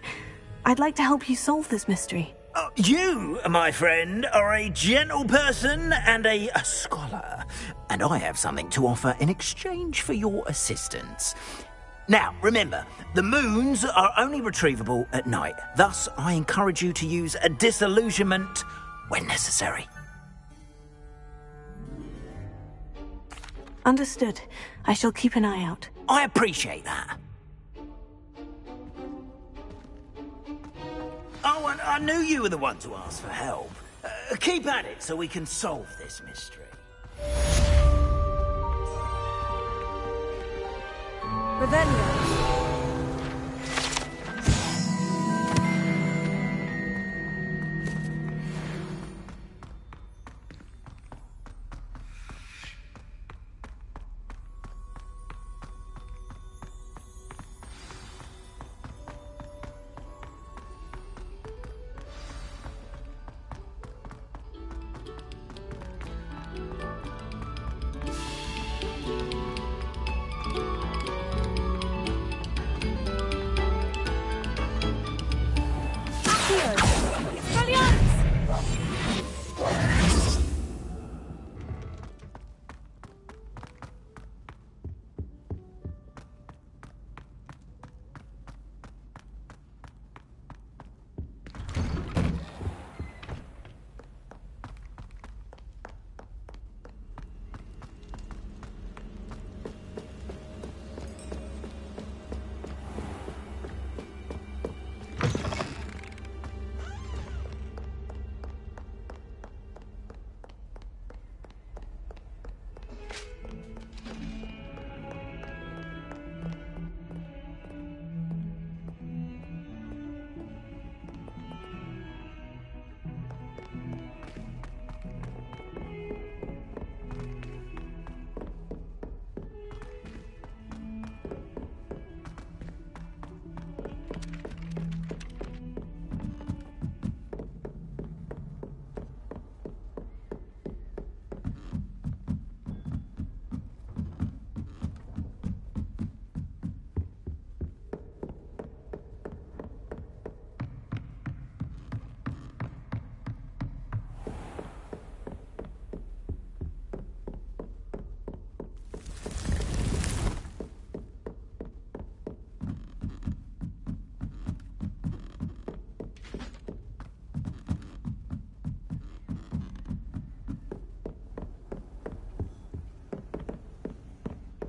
I'd like to help you solve this mystery. You, my friend, are a gentle person and a scholar, and I have something to offer in exchange for your assistance. Now, remember, the moons are only retrievable at night. Thus, I encourage you to use a disillusionment when necessary. Understood. I shall keep an eye out. I appreciate that. Oh, and I knew you were the one to ask for help. Keep at it so we can solve this mystery. Revelio.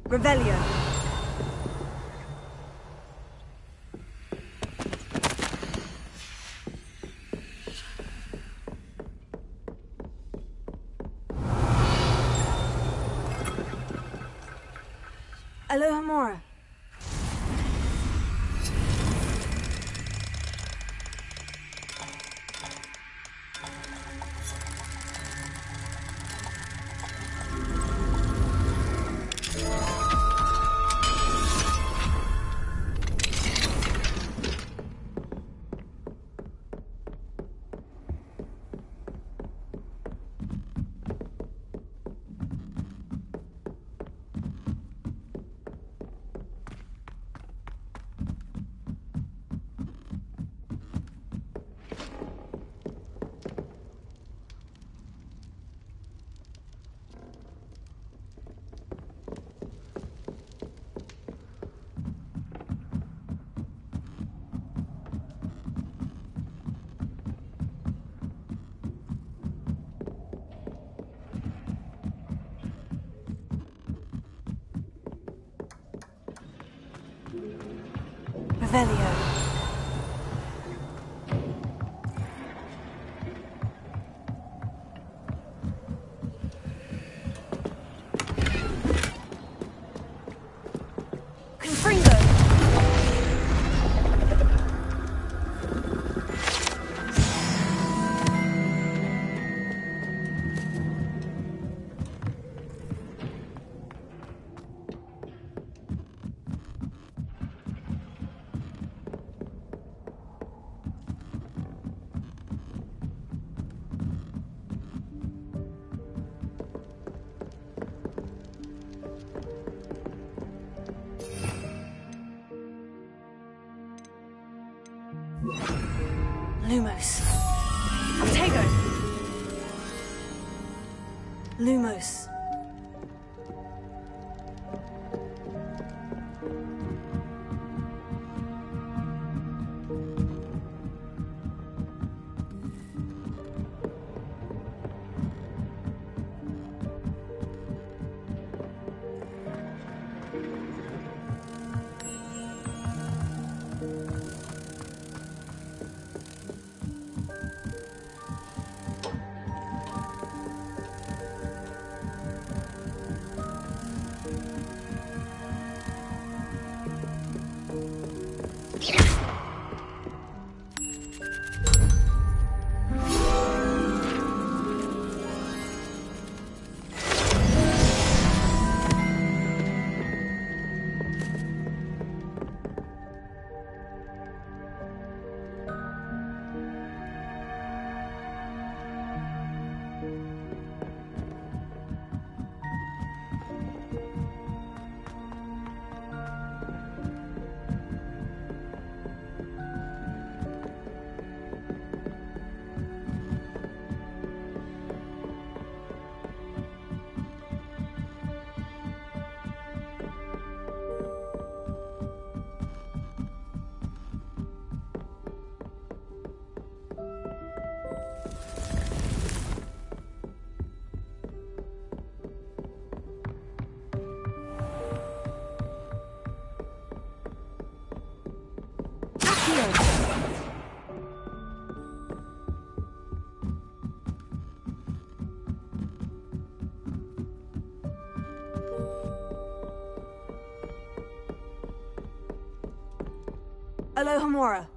Revelio. Alohomora. Revelio. Lumos. Tego! Lumos. Alohomora.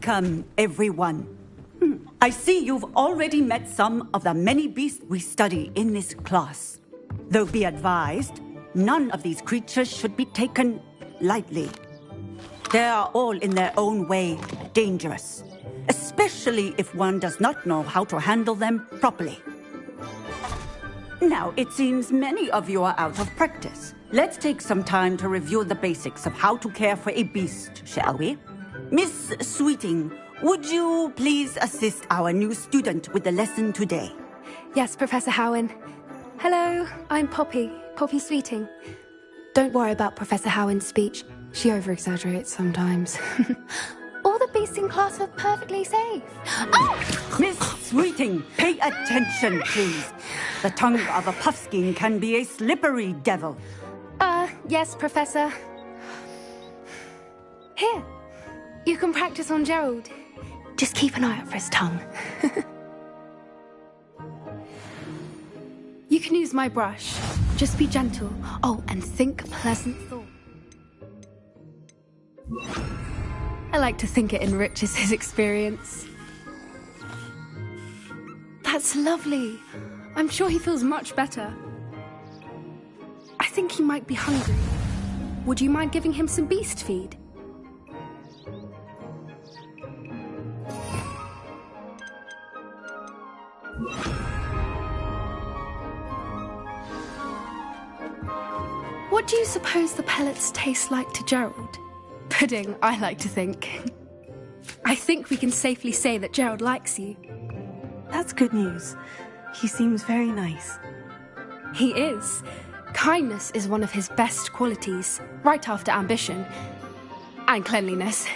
Welcome, everyone. I see you've already met some of the many beasts we study in this class. Though be advised, none of these creatures should be taken lightly. They are all in their own way dangerous, especially if one does not know how to handle them properly. Now, it seems many of you are out of practice. Let's take some time to review the basics of how to care for a beast, shall we? Miss Sweeting, would you please assist our new student with the lesson today? Yes, Professor Howen. Hello, I'm Poppy Sweeting. Don't worry about Professor Howen's speech. She over-exaggerates sometimes. All the beasts in class are perfectly safe. Oh! Miss Sweeting, pay attention, please. The tongue of a puffskein can be a slippery devil. Yes, Professor. Here, you can practice on Gerald. Just keep an eye out for his tongue. You can use my brush. Just be gentle. Oh, and think pleasant thoughts. I like to think it enriches his experience. That's lovely. I'm sure he feels much better. I think he might be hungry. Would you mind giving him some beast feed? What do you suppose the pellets taste like to Gerald? Pudding, I like to think. I think we can safely say that Gerald likes you. That's good news. He seems very nice. He is. Kindness is one of his best qualities, right after ambition. And cleanliness.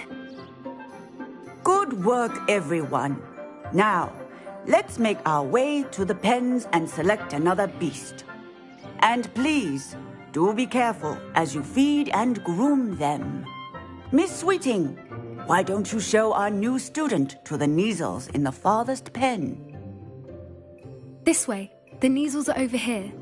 Good work, everyone. Now, let's make our way to the pens and select another beast. And please, do be careful as you feed and groom them. Miss Sweeting, why don't you show our new student to the Neasels in the farthest pen? This way. The Neasels are over here.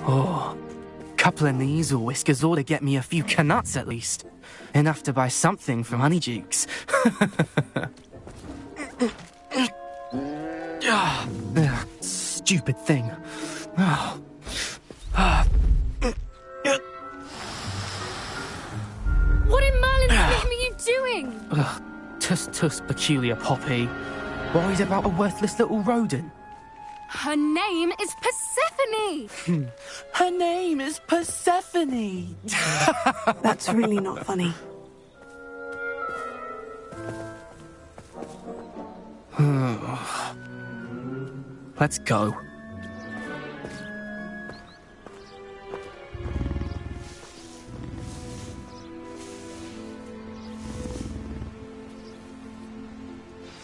Oh, couple of Neasel whiskers ought to get me a few canuts at least. Enough to buy something from Honeydukes. Stupid thing. What in Merlin's name are you doing? Tuss, peculiar Poppy. Worries about a worthless little rodent. Her name is Persephone! Her name is Persephone! That's really not funny. Let's go.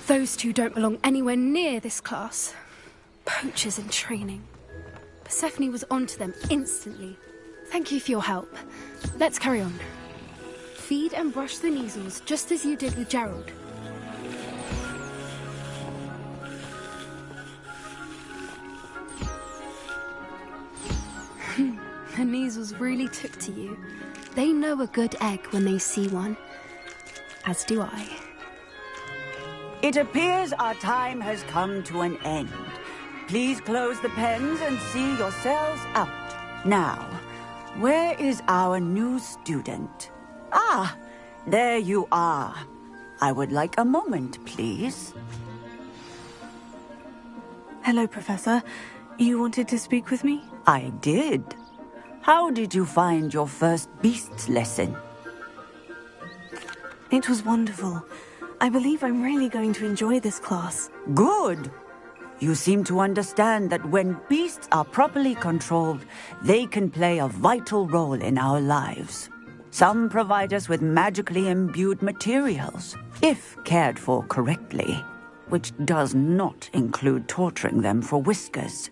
Those two don't belong anywhere near this class. Poachers in training. Persephone was onto them instantly. Thank you for your help. Let's carry on. Feed and brush the Neasels just as you did with Gerald. The Neasels really took to you. They know a good egg when they see one. As do I. It appears our time has come to an end. Please close the pens and see yourselves out. Now, where is our new student? Ah, there you are. I would like a moment, please. Hello, Professor. You wanted to speak with me? I did. How did you find your first beasts lesson? It was wonderful. I believe I'm really going to enjoy this class. Good. You seem to understand that when beasts are properly controlled, they can play a vital role in our lives. Some provide us with magically imbued materials, if cared for correctly, which does not include torturing them for whiskers.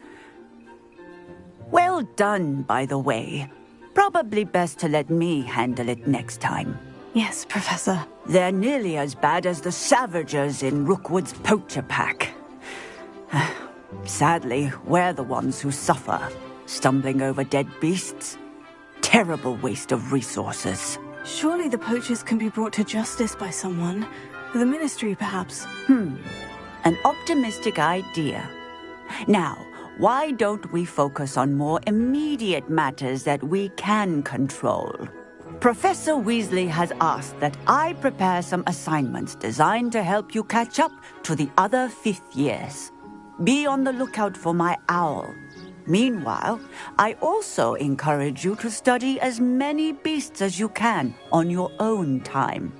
Well done, by the way. Probably best to let me handle it next time. Yes, Professor. They're nearly as bad as the Savagers in Rookwood's poacher pack. Sadly, we're the ones who suffer, stumbling over dead beasts. Terrible waste of resources. Surely the poachers can be brought to justice by someone. The Ministry, perhaps. An optimistic idea. Now, why don't we focus on more immediate matters that we can control? Professor Weasley has asked that I prepare some assignments designed to help you catch up to the other 5th years. Be on the lookout for my owl. Meanwhile, I also encourage you to study as many beasts as you can on your own time.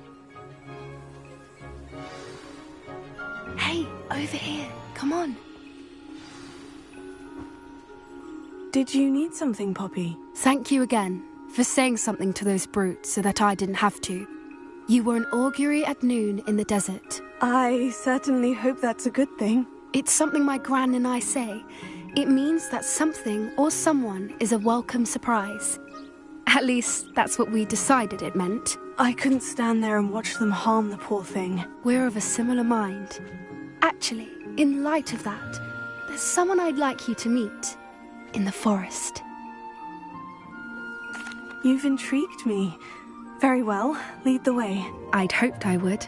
Hey, over here. Come on. Did you need something, Poppy? Thank you again for saying something to those brutes so that I didn't have to. You were an augury at noon in the desert. I certainly hope that's a good thing. It's something my gran and I say. It means that something or someone is a welcome surprise. At least, that's what we decided it meant. I couldn't stand there and watch them harm the poor thing. We're of a similar mind. Actually, in light of that, there's someone I'd like you to meet. In the forest. You've intrigued me. Very well, lead the way. I'd hoped I would.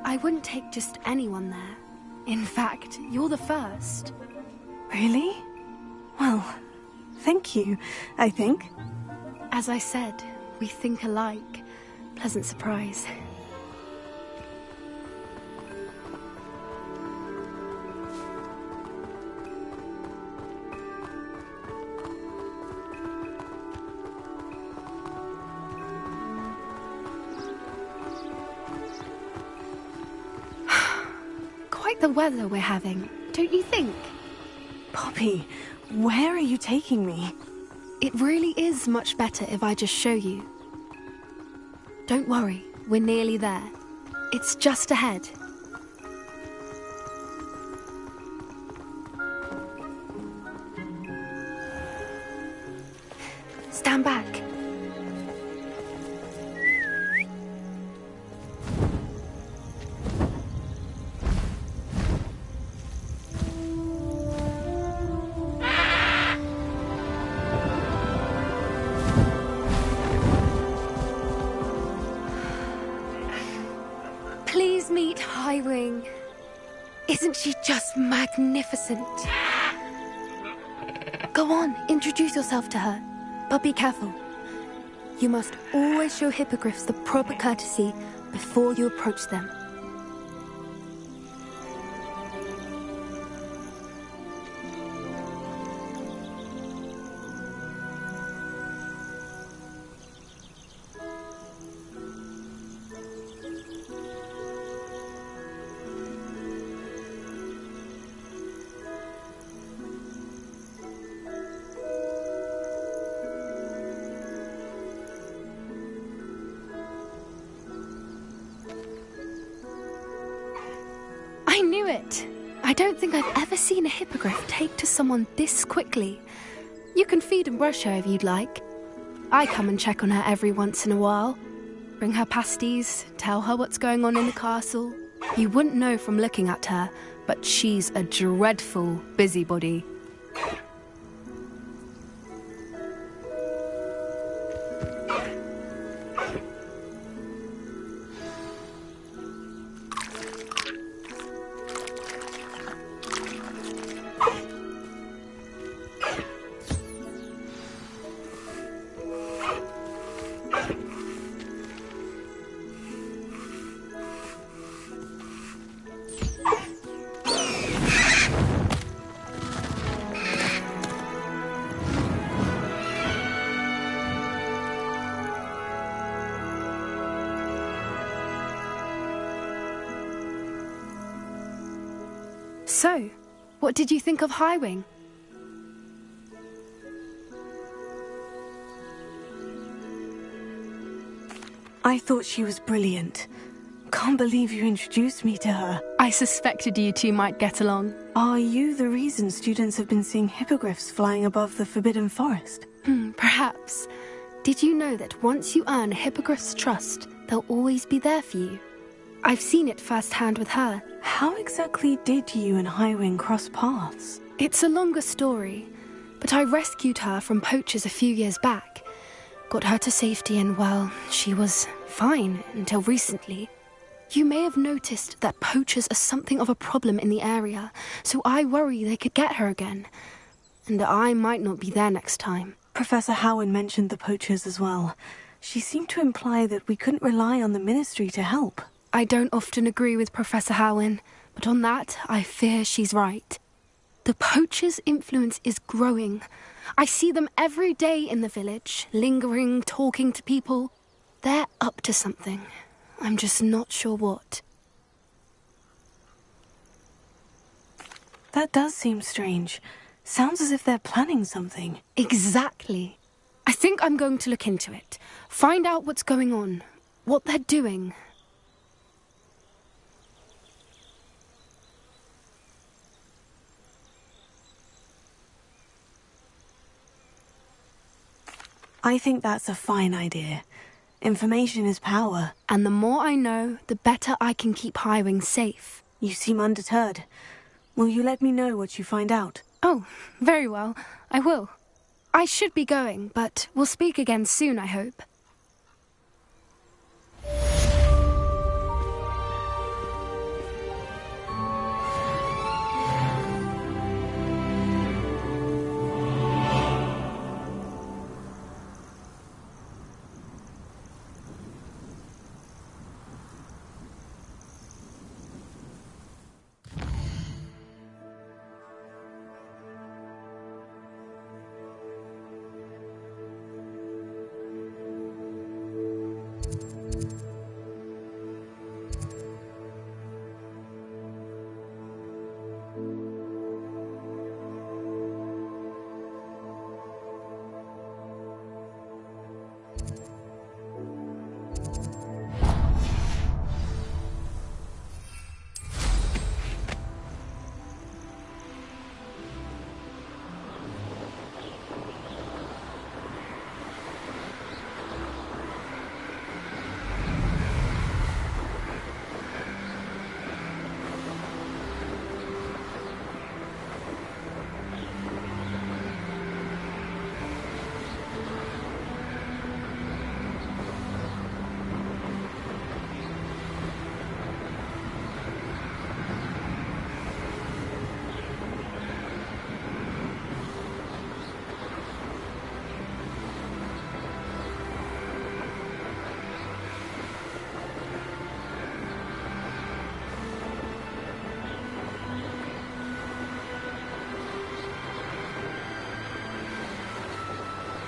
I wouldn't take just anyone there. In fact, you're the first. Really? Well, thank you, I think. As I said, we think alike. Pleasant surprise. Quite the weather we're having, don't you think? Poppy, where are you taking me? It really is much better if I just show you. Don't worry, we're nearly there. It's just ahead. Stand back. Please meet Highwing. Isn't she just magnificent? Go on, introduce yourself to her. But be careful. You must always show hippogriffs the proper courtesy before you approach them. I knew it! I don't think I've ever seen a hippogriff take to someone this quickly. You can feed and brush her if you'd like. I come and check on her every once in a while. Bring her pasties, tell her what's going on in the castle. You wouldn't know from looking at her, but she's a dreadful busybody. So, what did you think of Highwing? I thought she was brilliant. Can't believe you introduced me to her. I suspected you two might get along. Are you the reason students have been seeing hippogriffs flying above the Forbidden Forest? Perhaps. Did you know that once you earn a hippogriff's trust, they'll always be there for you? I've seen it firsthand with her. How exactly did you and Highwing cross paths? It's a longer story, but I rescued her from poachers a few years back. Got her to safety and, well, she was fine until recently. You may have noticed that poachers are something of a problem in the area, so I worry they could get her again. And I might not be there next time. Professor Howin mentioned the poachers as well. She seemed to imply that we couldn't rely on the Ministry to help. I don't often agree with Professor Howin, but on that, I fear she's right. The poachers' influence is growing. I see them every day in the village, lingering, talking to people. They're up to something. I'm just not sure what. That does seem strange. Sounds as if they're planning something. Exactly. I think I'm going to look into it. Find out what's going on, what they're doing. I think that's a fine idea. Information is power. And the more I know, the better I can keep Highwing safe. You seem undeterred. Will you let me know what you find out? Oh, very well. I will. I should be going, but we'll speak again soon, I hope.